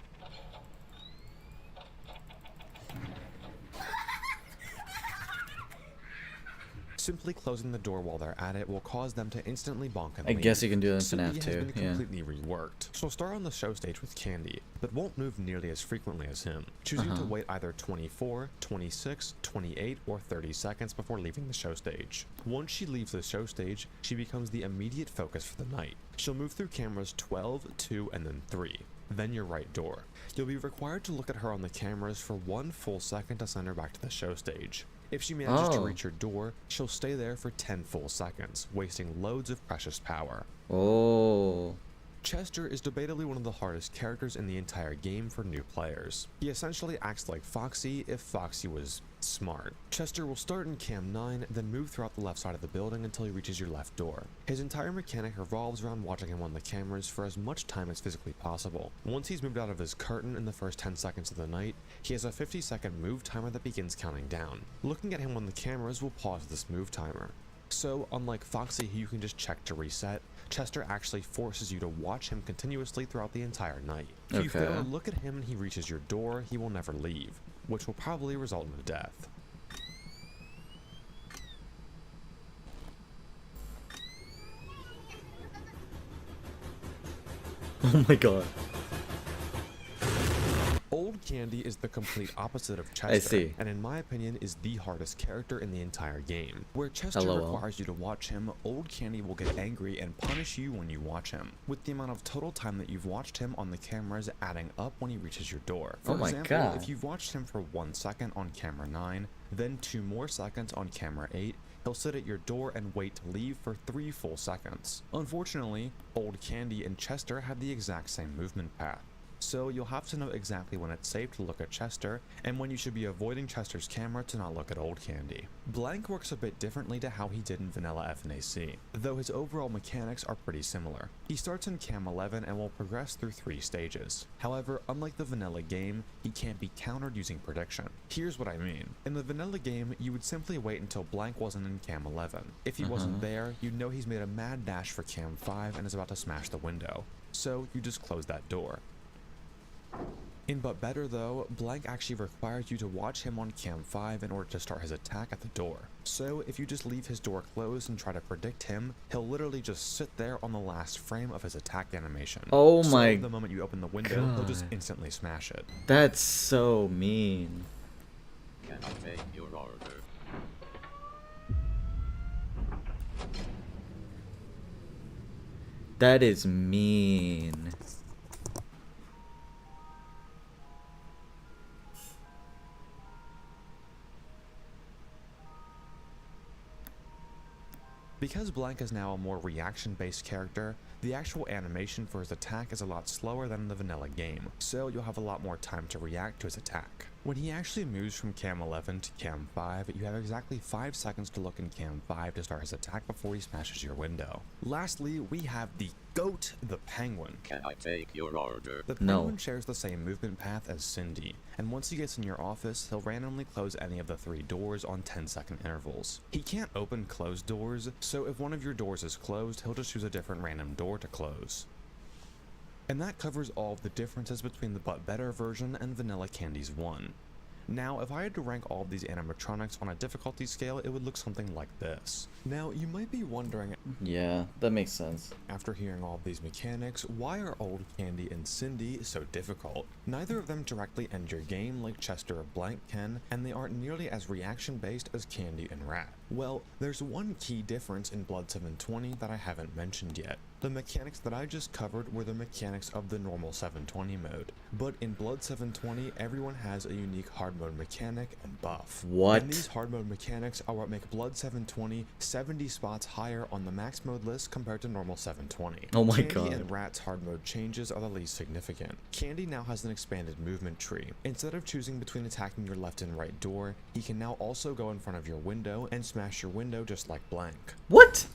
Simply closing the door while they're at it will cause them to instantly bonk and I leave. guess you can do that in Cindy FNAF has too, been completely reworked. She'll start on the show stage with Candy, but won't move nearly as frequently as him, choosing to wait either 24, 26, 28, or 30 seconds before leaving the show stage. Once she leaves the show stage, she becomes the immediate focus for the night. She'll move through cameras 12, 2, and then 3. Then your right door. You'll be required to look at her on the cameras for 1 full second to send her back to the show stage. If she manages to reach your door, she'll stay there for 10 full seconds, wasting loads of precious power. Oh. Chester is debatably one of the hardest characters in the entire game for new players. He essentially acts like Foxy if Foxy was smart. Chester will start in Cam 9, then move throughout the left side of the building until he reaches your left door. His entire mechanic revolves around watching him on the cameras for as much time as physically possible. Once he's moved out of his curtain in the first 10 seconds of the night, he has a 50-second move timer that begins counting down. Looking at him on the cameras will pause this move timer. So, unlike Foxy who you can just check to reset, Chester actually forces you to watch him continuously throughout the entire night. If you fail to look at him and he reaches your door, he will never leave, which will probably result in a death. Oh my god. Old Candy is the complete opposite of Chester, I see. and in my opinion is the hardest character in the entire game. Where Chester LOL. requires you to watch him, Old Candy will get angry and punish you when you watch him, with the amount of total time that you've watched him on the cameras adding up when he reaches your door. For Oh my example, god. if you've watched him for 1 second on camera 9, then 2 more seconds on camera 8, he'll sit at your door and wait to leave for 3 full seconds. Unfortunately, Old Candy and Chester have the exact same movement path. So you'll have to know exactly when it's safe to look at Chester, and when you should be avoiding Chester's camera to not look at Old Candy. Blank works a bit differently to how he did in vanilla FNAC, though his overall mechanics are pretty similar. He starts in Cam 11 and will progress through 3 stages. However, unlike the vanilla game, he can't be countered using prediction. Here's what I mean. In the vanilla game, you would simply wait until Blank wasn't in Cam 11. If he wasn't there, you'd know he's made a mad dash for Cam 5 and is about to smash the window. So you just close that door. In But Better though, Blank actually requires you to watch him on Cam 5 in order to start his attack at the door. So if you just leave his door closed and try to predict him, he'll literally just sit there on the last frame of his attack animation. Oh so my the moment you open the window, he'll just God. instantly smash it. That's so mean. Can I take your order? That is mean. Because Blank is now a more reaction-based character, the actual animation for his attack is a lot slower than in the vanilla game, so you'll have a lot more time to react to his attack. When he actually moves from Cam 11 to Cam 5, you have exactly 5 seconds to look in Cam 5 to start his attack before he smashes your window. Lastly, we have the GOAT, the Penguin. Can I take your order? The Penguin shares the same movement path as Cindy, and once he gets in your office, he'll randomly close any of the 3 doors on 10-second intervals. He can't open closed doors, so if one of your doors is closed, he'll just choose a different random door to close. And that covers all of the differences between the But Better version and Vanilla Candy's 1. Now, if I had to rank all of these animatronics on a difficulty scale, it would look something like this. Now, you might be wondering, Yeah, that makes sense. after hearing all of these mechanics, why are Old Candy and Cindy so difficult? Neither of them directly end your game like Chester or Blank can, and they aren't nearly as reaction-based as Candy and Rat. Well, there's one key difference in Blood 720 that I haven't mentioned yet. The mechanics that I just covered were the mechanics of the normal 720 mode, but in Blood 720, everyone has a unique hard mode mechanic and buff. What? And these hard mode mechanics are what make Blood 720 70 spots higher on the max mode list compared to normal 720. Oh my Candy god. and Rat's hard mode changes are the least significant. Candy now has an expanded movement tree. Instead of choosing between attacking your left and right door, he can now also go in front of your window and smash your window just like Blank. What?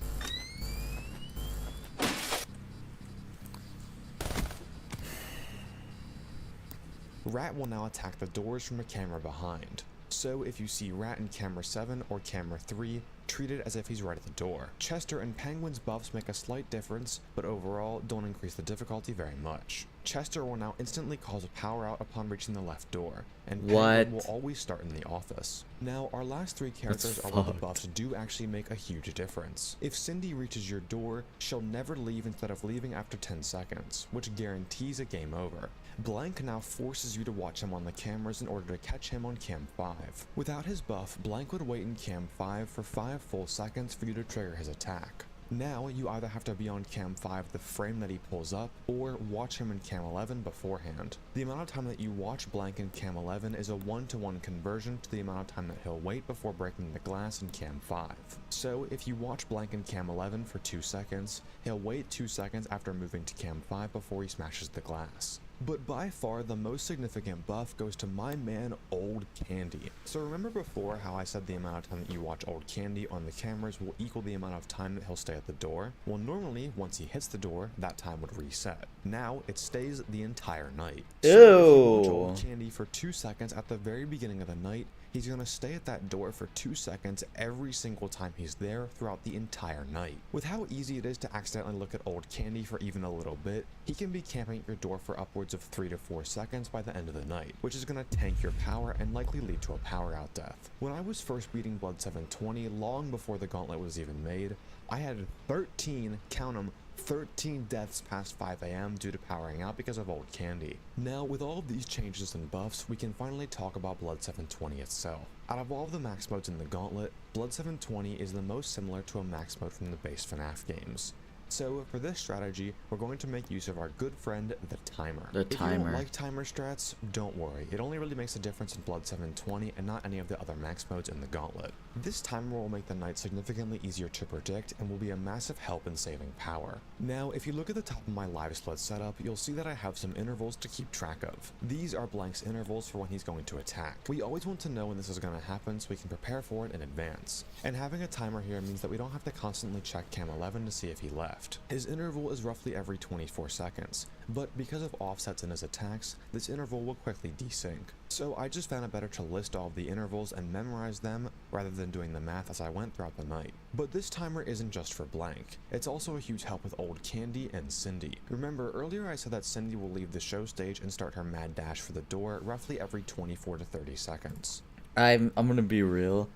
Rat will now attack the doors from a camera behind. So if you see Rat in camera 7 or camera 3, treat it as if he's right at the door. Chester and Penguin's buffs make a slight difference, but overall don't increase the difficulty very much. Chester will now instantly cause a power out upon reaching the left door, and Penguin will always start in the office. Now, our last 3 characters are where the buffs do actually make a huge difference. If Cindy reaches your door, she'll never leave instead of leaving after 10 seconds, which guarantees a game over. Blank now forces you to watch him on the cameras in order to catch him on Cam 5. Without his buff, Blank would wait in Cam 5 for 5 full seconds for you to trigger his attack. Now, you either have to be on Cam 5 the frame that he pulls up, or watch him in Cam 11 beforehand. The amount of time that you watch Blank in Cam 11 is a 1-to-1 conversion to the amount of time that he'll wait before breaking the glass in Cam 5. So, if you watch Blank in Cam 11 for 2 seconds, he'll wait 2 seconds after moving to Cam 5 before he smashes the glass. But by far, the most significant buff goes to my man, Old Candy. So remember before how I said the amount of time that you watch Old Candy on the cameras will equal the amount of time that he'll stay at the door? Well, normally, once he hits the door, that time would reset. Now, it stays the entire night. So if you watch Old Candy for 2 seconds at the very beginning of the night, he's gonna stay at that door for 2 seconds every single time he's there throughout the entire night. With how easy it is to accidentally look at Old Candy for even a little bit, he can be camping at your door for upwards of 3 to 4 seconds by the end of the night, which is gonna tank your power and likely lead to a power out death. When I was first beating Blood 720, long before the gauntlet was even made, I had 13, count 'em, 13 deaths past 5 AM due to powering out because of Old Candy. Now, with all of these changes and buffs, we can finally talk about Blood 720 itself. Out of all of the max modes in the gauntlet, Blood 720 is the most similar to a max mode from the base FNAF games. So, for this strategy, we're going to make use of our good friend, the timer. If you don't like timer strats, don't worry. It only really makes a difference in Blood 720 and not any of the other max modes in the gauntlet. This timer will make the night significantly easier to predict and will be a massive help in saving power. Now, if you look at the top of my live split setup, you'll see that I have some intervals to keep track of. These are Blank's intervals for when he's going to attack. We always want to know when this is going to happen so we can prepare for it in advance. And having a timer here means that we don't have to constantly check Cam 11 to see if he left. His interval is roughly every 24 seconds, but because of offsets in his attacks, this interval will quickly desync. So I just found it better to list all of the intervals and memorize them rather than doing the math as I went throughout the night. But this timer isn't just for Blank, it's also a huge help with Old Candy and Cindy. Remember, earlier I said that Cindy will leave the show stage and start her mad dash for the door roughly every 24 to 30 seconds. I'm gonna be real.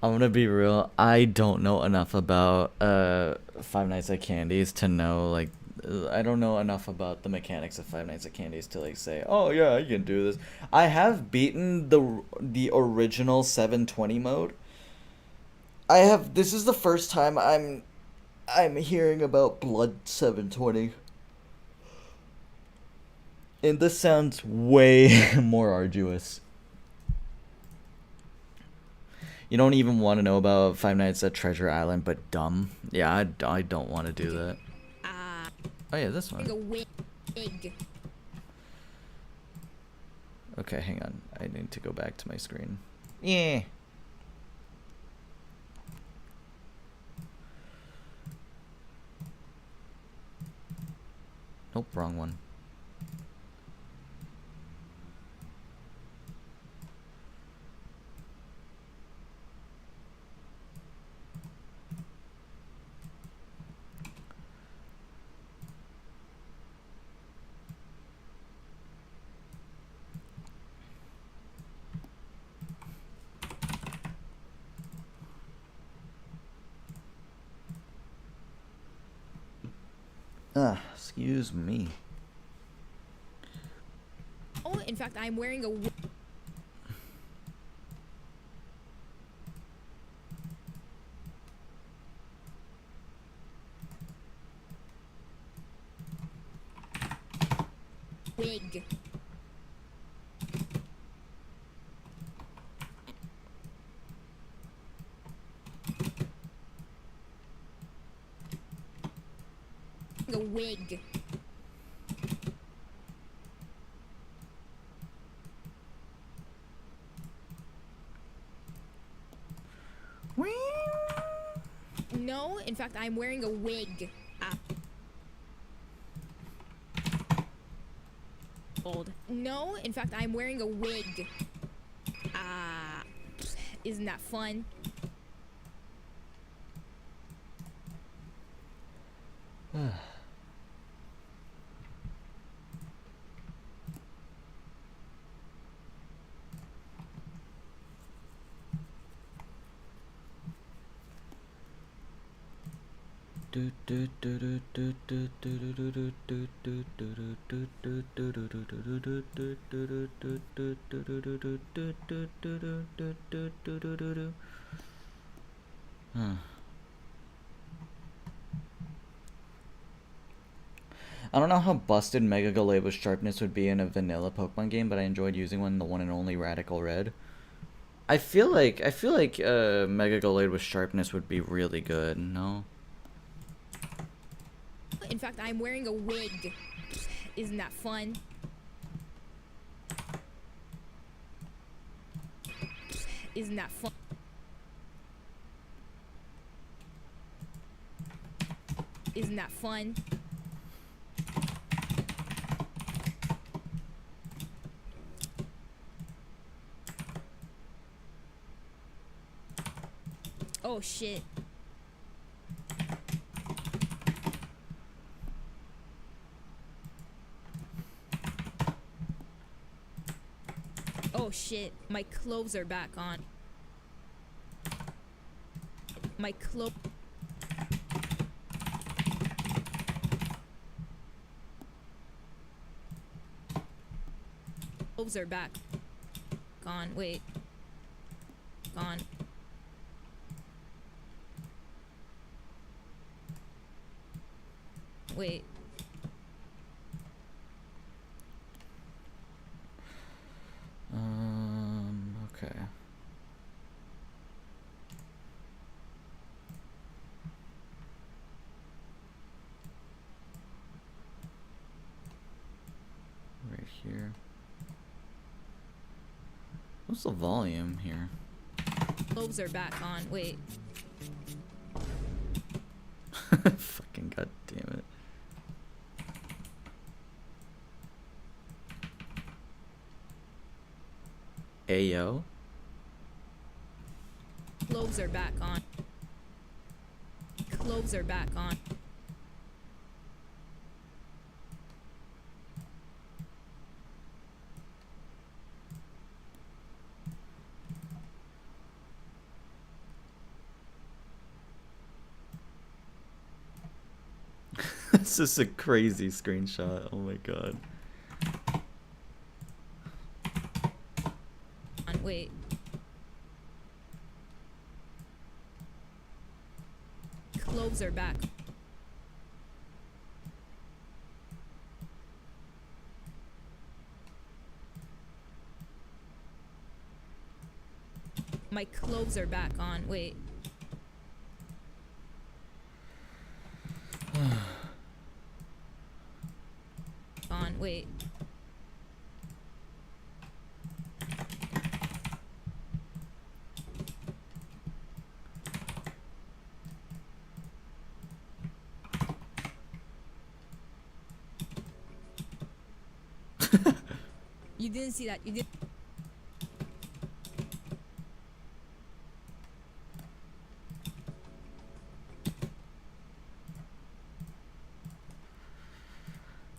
I'm gonna be real. I don't know enough about Five Nights at Candy's to know, like, I don't know enough about the mechanics of Five Nights at Candy's to, like, say, oh yeah, you can do this. I have beaten the original 720 mode. This is the first time I'm hearing about Blood 720. And this sounds way more arduous. You don't even want to know about Five Nights at Treasure Island, but dumb. Yeah, I don't want to do that. Oh yeah, this one. A wig. Okay, hang on. I need to go back to my screen. Yeah. Nope, wrong one. Excuse me. Oh, in fact, I'm wearing a wig. A wig. No, in fact, I'm wearing a wig. Old. No, in fact, I'm wearing a wig. Isn't that fun? I don't know how busted Mega Galeba sharpness would be in a vanilla Pokemon game, but I enjoyed using one, the one and only Radical Red. I feel like Mega Galeba sharpness would be really good, no? In fact, I'm wearing a wig. Isn't that fun? Isn't that fun? Isn't that fun? Oh shit. Oh shit, my clothes are back on. My clothes are back. Gone, wait. Gone. Wait. Okay. Right here. What's the volume here? Clothes are back on, wait. Fucking goddamn it. Ayo. Clothes are back on. Clothes are back on. This is a crazy screenshot. Oh my god. Wait. Clothes are back. My clothes are back on. Wait. On. Wait. You didn't see that. You did.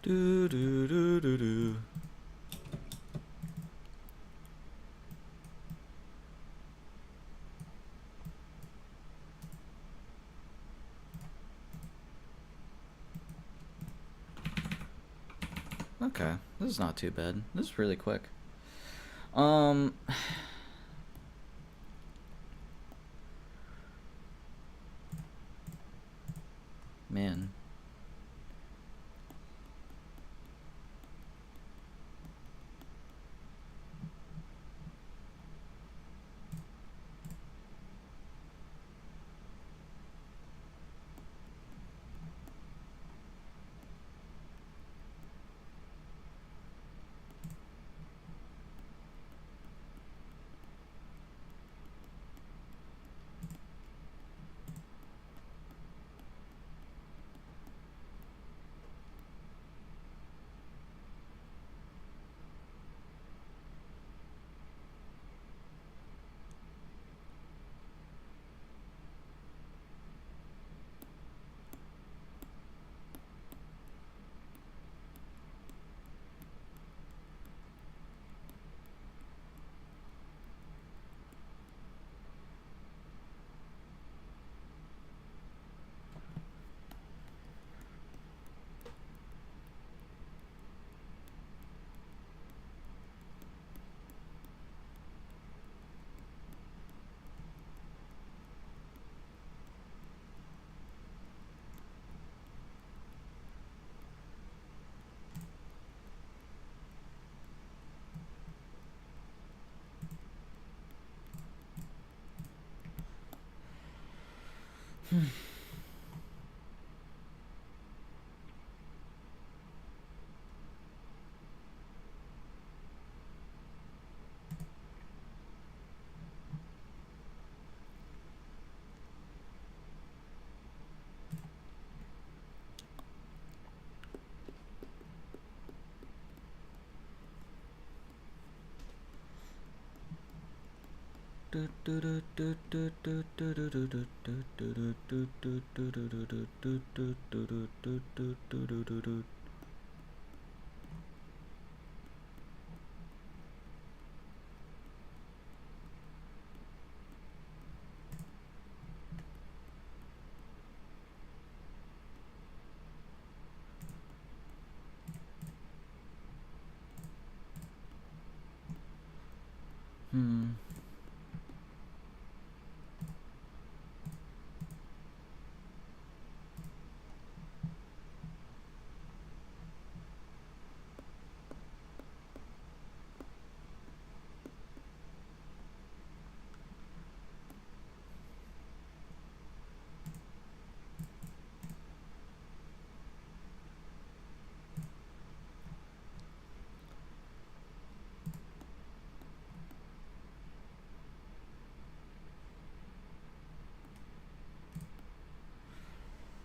Do do do do do. Okay, this is not too bad. This is really quick. Man.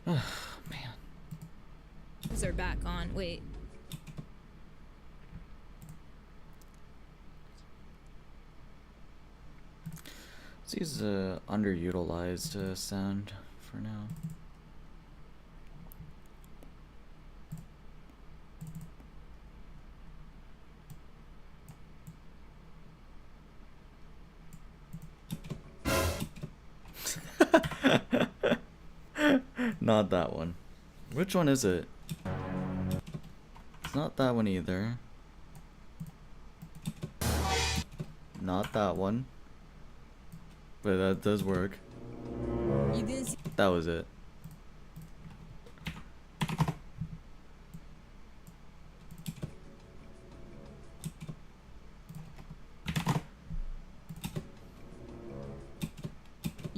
Oh, man. Clothes are back on. Wait. Let's use the underutilized sound for now. Not that one. Which one is it? It's not that one either. Not that one. But that does work. You didn't see. That was it.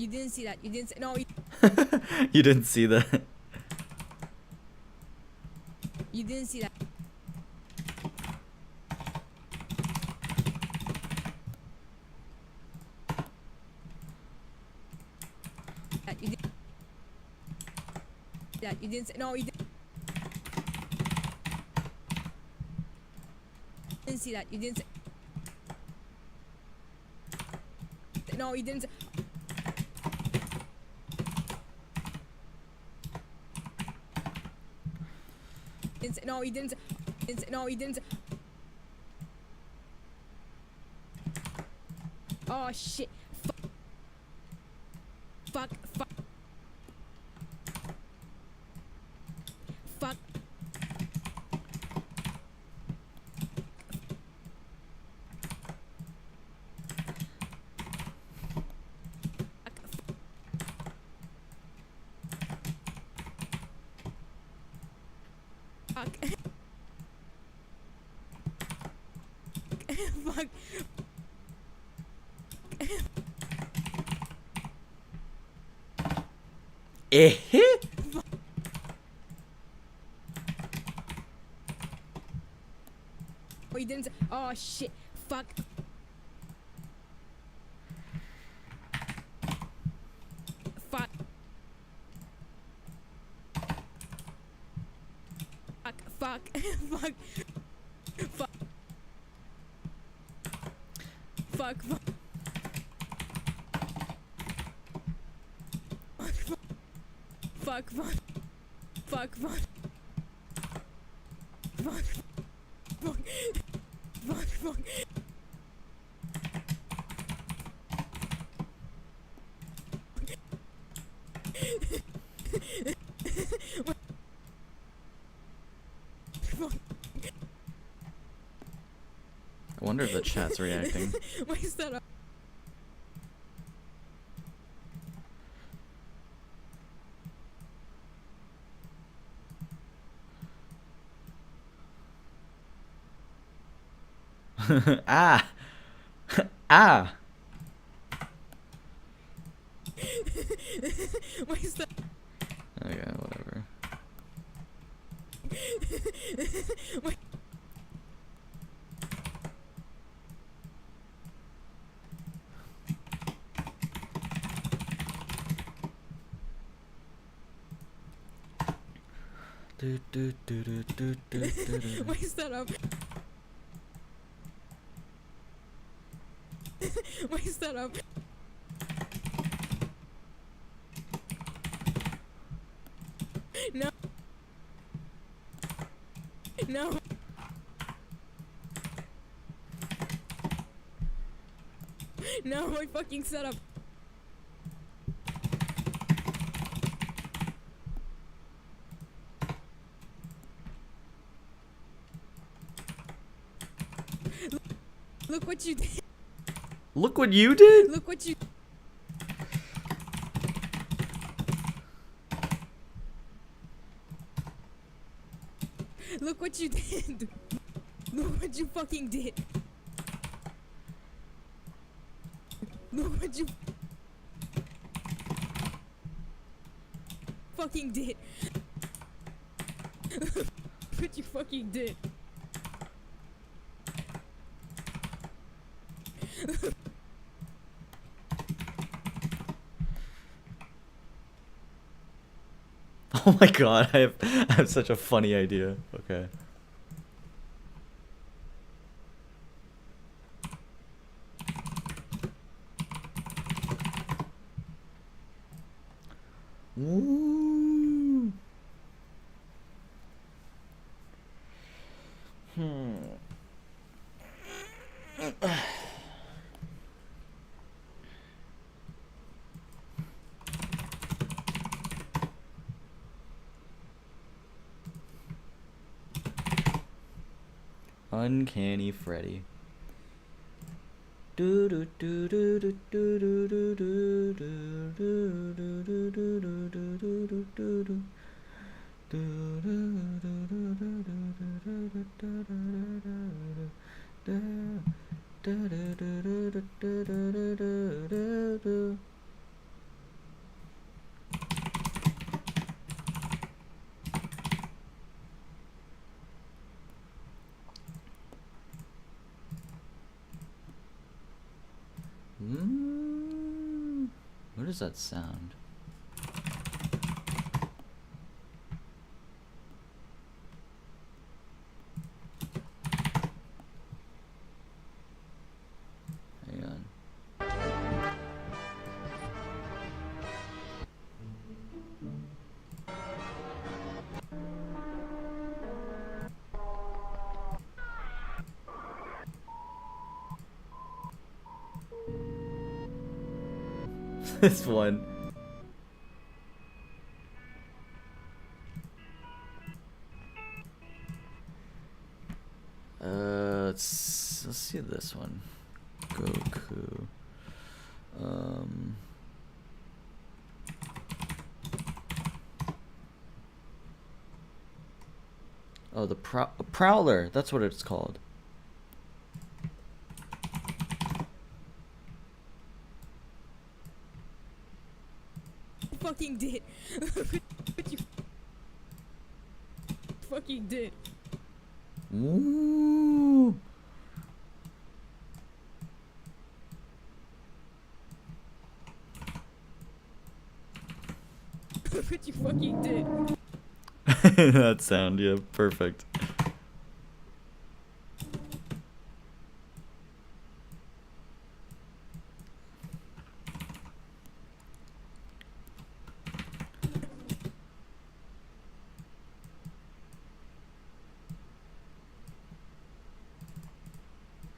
You didn't see that. You didn't see. No. You didn't see that. You didn't see that. You didn't. That you didn't. No. You didn't see that. You didn't. No. You didn't. No, he didn't. No, he didn't. Oh shit! Fuck! Fuck! Fuck! Fuck! Fuck! Eh? Oh, he didn't. Oh shit! Fuck! Fuck! Fuck! Fuck! Fuck! Fuck! Fuck! Fuck! Fuck! Fuck! Fuck! Fuck! Fuck! Fuck! Fuck! I wonder if the chat's reacting. Why is that up? Ah! Ah! Why is that? Okay, whatever. Why? Do, do, do, do, do, do, do, do. Why is that up? Why is that up? No. No. No, my fucking setup. Look what you did. Look what you did? Look what you. Look what you did. Look what you fucking did. Look what you fucking did. Look what you fucking did. Oh my god, I have such a funny idea. Okay. Ooh. Uncanny Freddy. Do do do do do do do do do do do do do do do do. What is that sound? Hang on. This one. Let's see this one. Goku. Oh, the Prowler. That's what it's called. Fucking did. What you fucking did. Ooh. What you fucking did. That sound, yeah, perfect.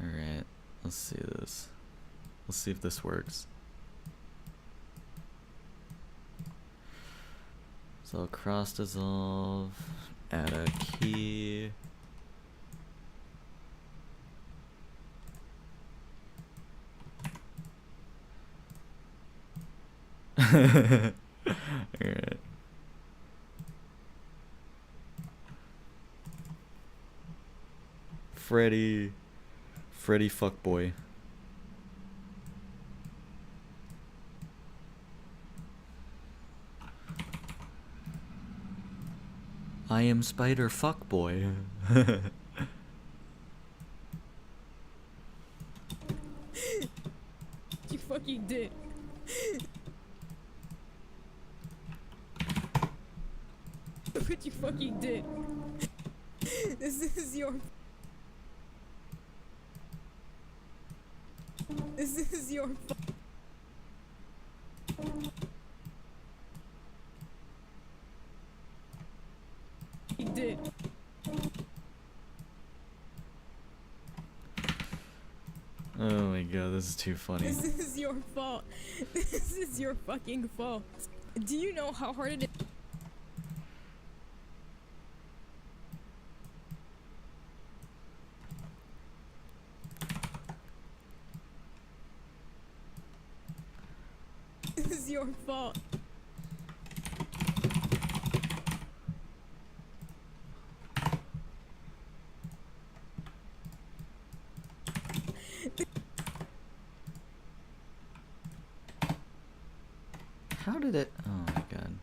Alright, let's see this. Let's see if this works. So cross dissolve, add a key. Alright. Freddy fuckboy. I am Spider fuckboy. You fucking did. What you fucking did. This is your. This is your. You did. Oh my god, this is too funny. This is your fault. This is your fucking fault. Do you know how hard it is? This is your fault. How did it? Oh my god.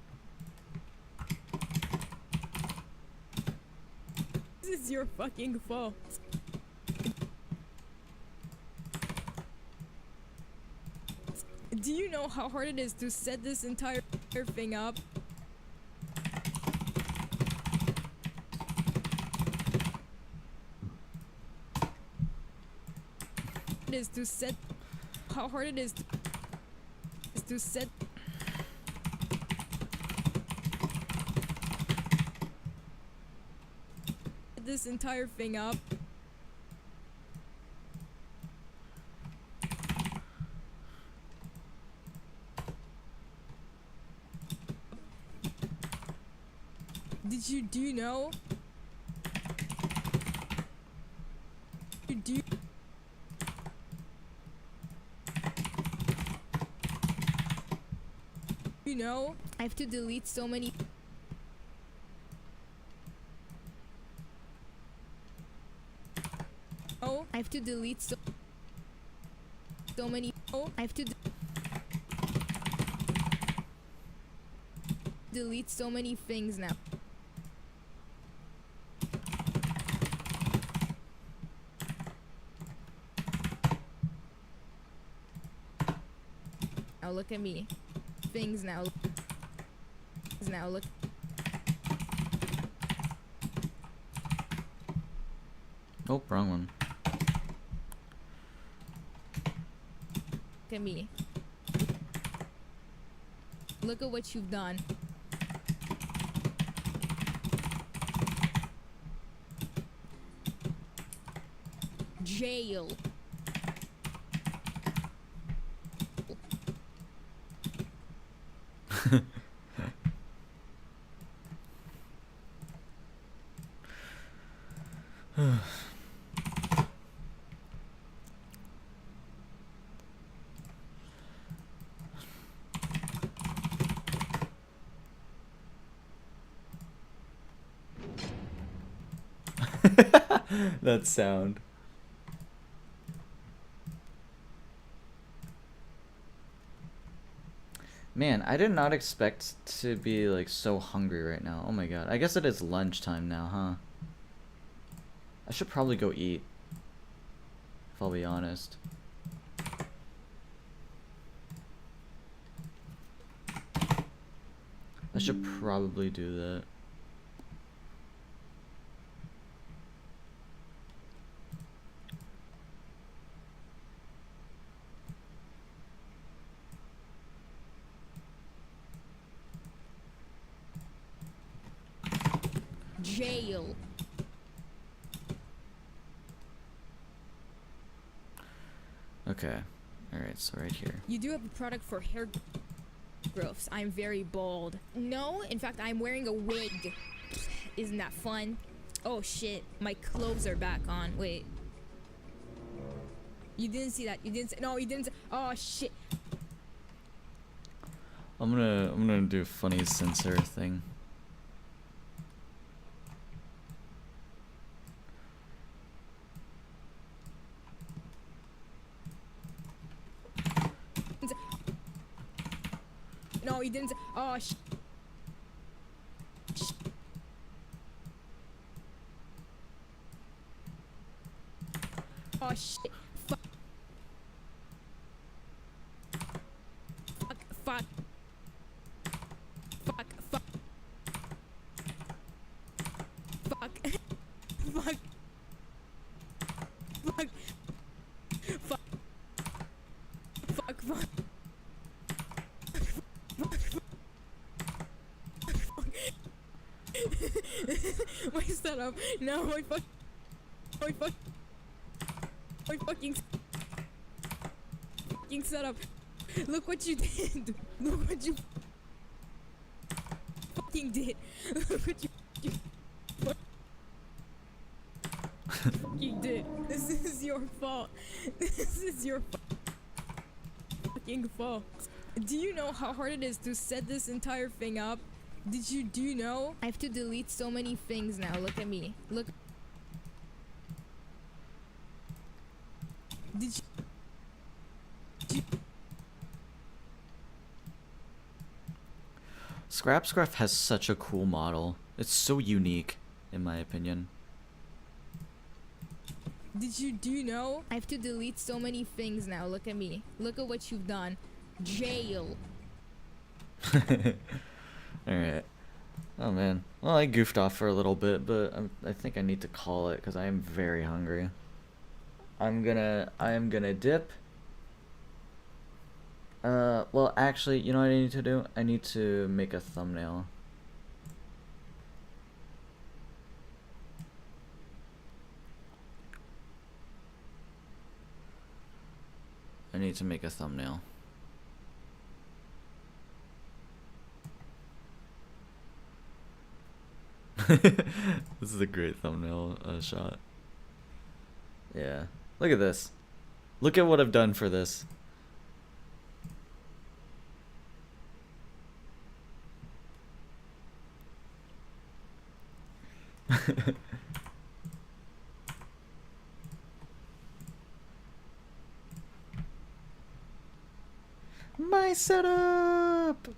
This is your fucking fault. Do you know how hard it is to set this entire thing up? It is to set. How hard it is to set. This entire thing up. Do you know? Do you know? I have to delete so many. Oh, I have to delete so many. Oh, I have to delete so many things now. Now look at me. things now. Now look. Oh, wrong one. Look at me. Look at what you've done. Jail. That sound. Man, I did not expect to be like so hungry right now. Oh my god. I guess it is lunchtime now, huh? I should probably go eat, if I'll be honest. I should probably do that. Jail. Okay. Alright, so right here. You do have a product for hair growths. I'm very bald. No, in fact, I'm wearing a wig. Isn't that fun? Oh shit, my clothes are back on. Wait. You didn't see that. You didn't see. No, you didn't see. Oh shit. I'm gonna do a funny censor thing. No, you didn't. Oh shit. Oh shit. Fuck. Fuck. Fuck. Fuck. Fuck. Fuck. Fuck. Fuck. Fuck. Fuck. Fuck. My setup. No, my fucking setup. Look what you did. Look what you fucking did. Look what you fucking did. This is your fault. This is your fucking fault. Do you know how hard it is to set this entire thing up? Do you know? I have to delete so many things now. Look at me. Look. Did you Scrap has such a cool model. It's so unique, in my opinion. do you know? I have to delete so many things now. Look at me. Look at what you've done. Jail. Alright. Oh man. Well, I goofed off for a little bit, but I think I need to call it because I am very hungry. I am gonna dip. Well, actually, you know what I need to do? I need to make a thumbnail. I need to make a thumbnail. This is a great thumbnail shot. Yeah. Look at this. Look at what I've done for this. My setup.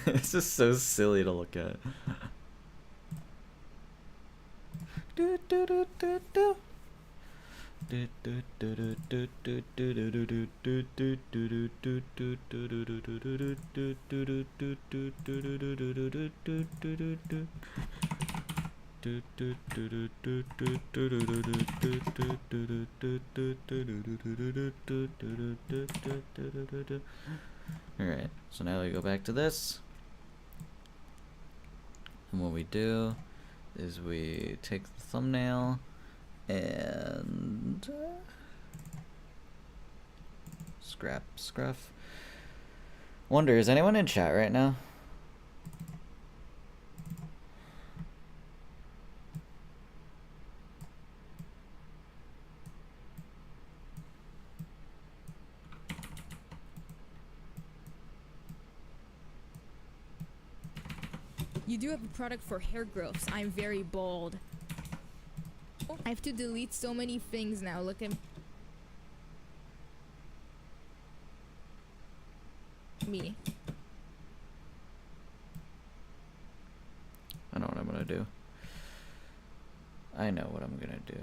It's just so silly to look at. Do do do do do. Do do do do do do do do do do do do do do do. Alright, so now we go back to this. And what we do is we take the thumbnail and scruff. Wonder, is anyone in chat right now? You do have a product for hair growths. I'm very bald. I have to delete so many things now. Look at me. I know what I'm gonna do. I know what I'm gonna do.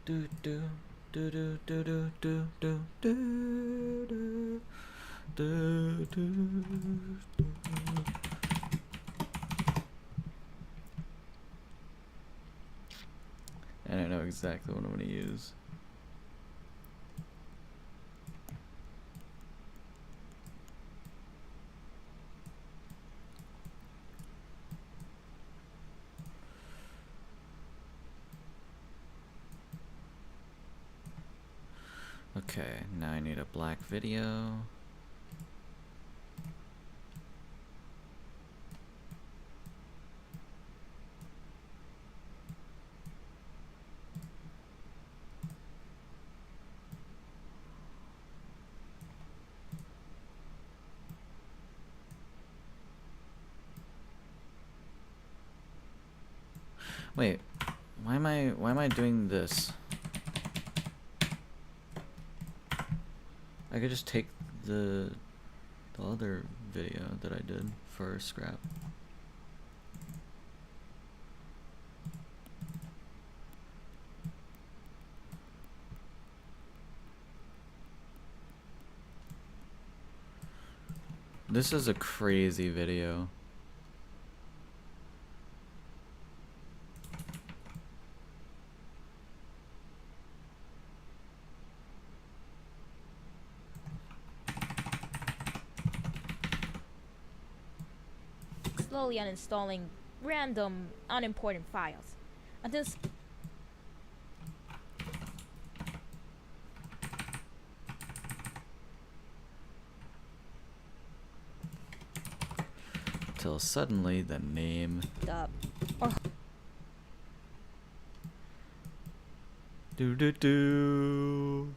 Do do do do do do do do do do do. And I know exactly what I'm gonna use. Okay, now I need a black video. Wait, why am I doing this? I could just take the other video that I did for scrap. This is a crazy video. Slowly uninstalling random unimportant files until Till suddenly the name or do do do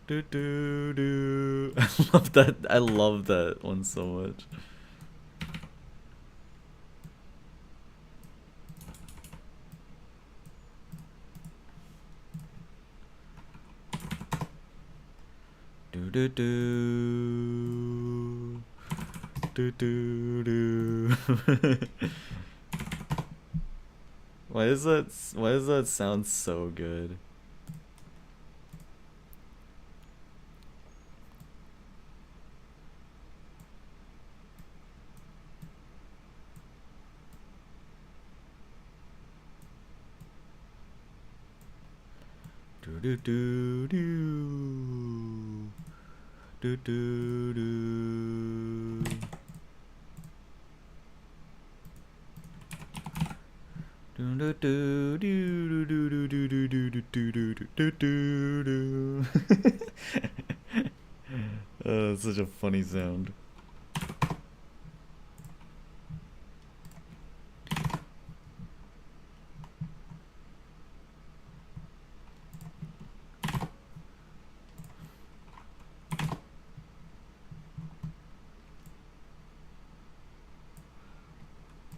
do do do. I love that. I love that one so much. Do do do Do do do. Why does that sound so good? Do do do do. Do do do. Do do do do do do do do do do do do do. That's such a funny sound.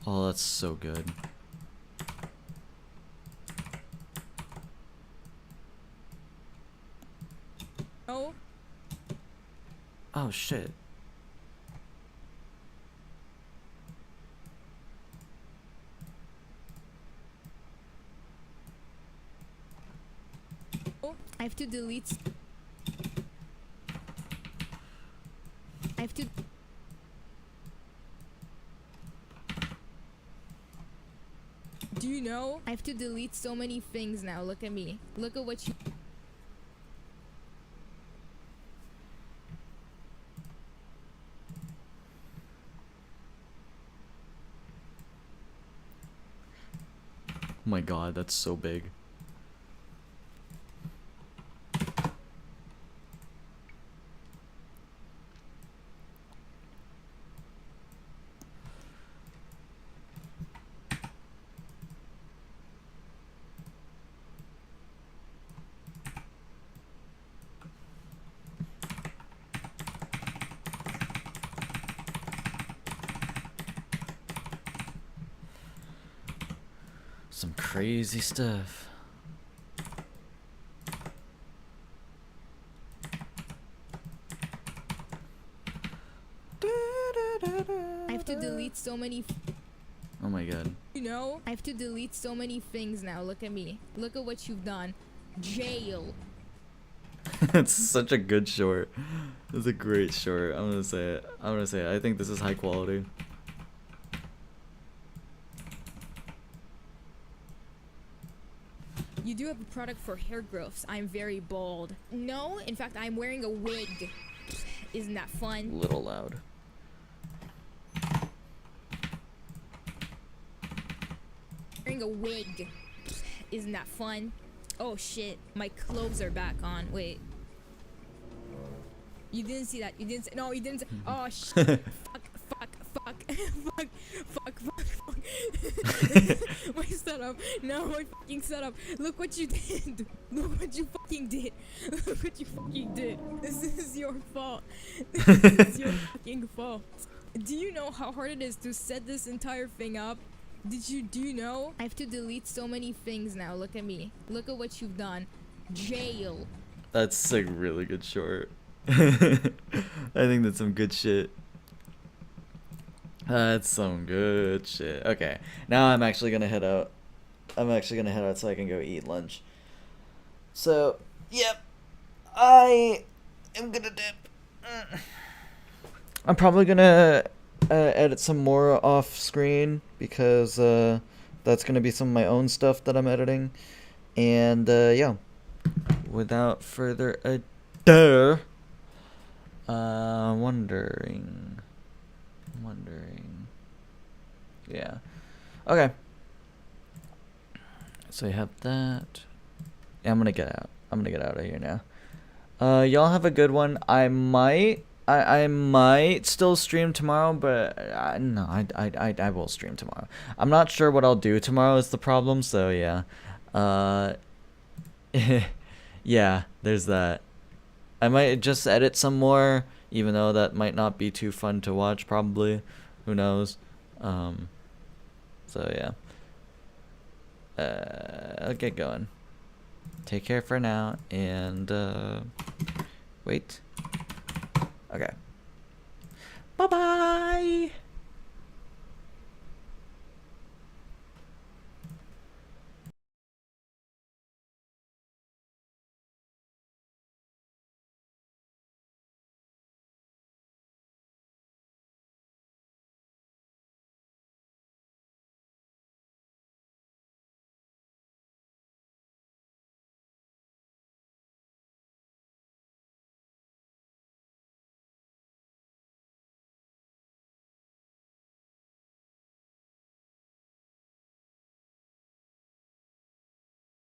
Oh, that's so good. Oh. Oh shit. Oh, I have to delete. I have to. Do you know? I have to delete so many things now. Look at me. Look at what you. Oh my god, that's so big. Some crazy stuff. I have to delete so many. Oh my god. You know? I have to delete so many things now. Look at me. Look at what you've done. Jail. It's such a good short. It's a great short. I'm gonna say it. I'm gonna say it. I think this is high quality. You do have a product for hair growths. I'm very bald. No, in fact, I'm wearing a wig. Isn't that fun? Little loud. Wearing a wig. Isn't that fun? Oh shit, my clothes are back on. Wait. You didn't see that. You didn't see. No, you didn't see. Oh shit. Fuck. My setup. No, my fucking setup. Look what you did. Look what you fucking did. Look what you fucking did. This is your fault. This is your fucking fault. Do you know how hard it is to set this entire thing up? Do you know? I have to delete so many things now. Look at me. Look at what you've done. Jail. That's a really good short. I think that's some good shit. That's some good shit. Okay, now I'm actually gonna head out. I'm actually gonna head out so I can go eat lunch. So, yep, I am gonna dip. I'm probably gonna edit some more off screen because that's gonna be some of my own stuff that I'm editing. And yeah, without further ado, wondering. Yeah. Okay. So you have that. Yeah, I'm gonna get out. I'm gonna get out of here now. Y'all have a good one. I might still stream tomorrow, but no, I will stream tomorrow. I'm not sure what I'll do tomorrow is the problem. So yeah. Yeah, there's that. I might just edit some more, even though that might not be too fun to watch, probably. Who knows? So yeah. I'll get going. Take care for now, and wait. Okay. Bye bye.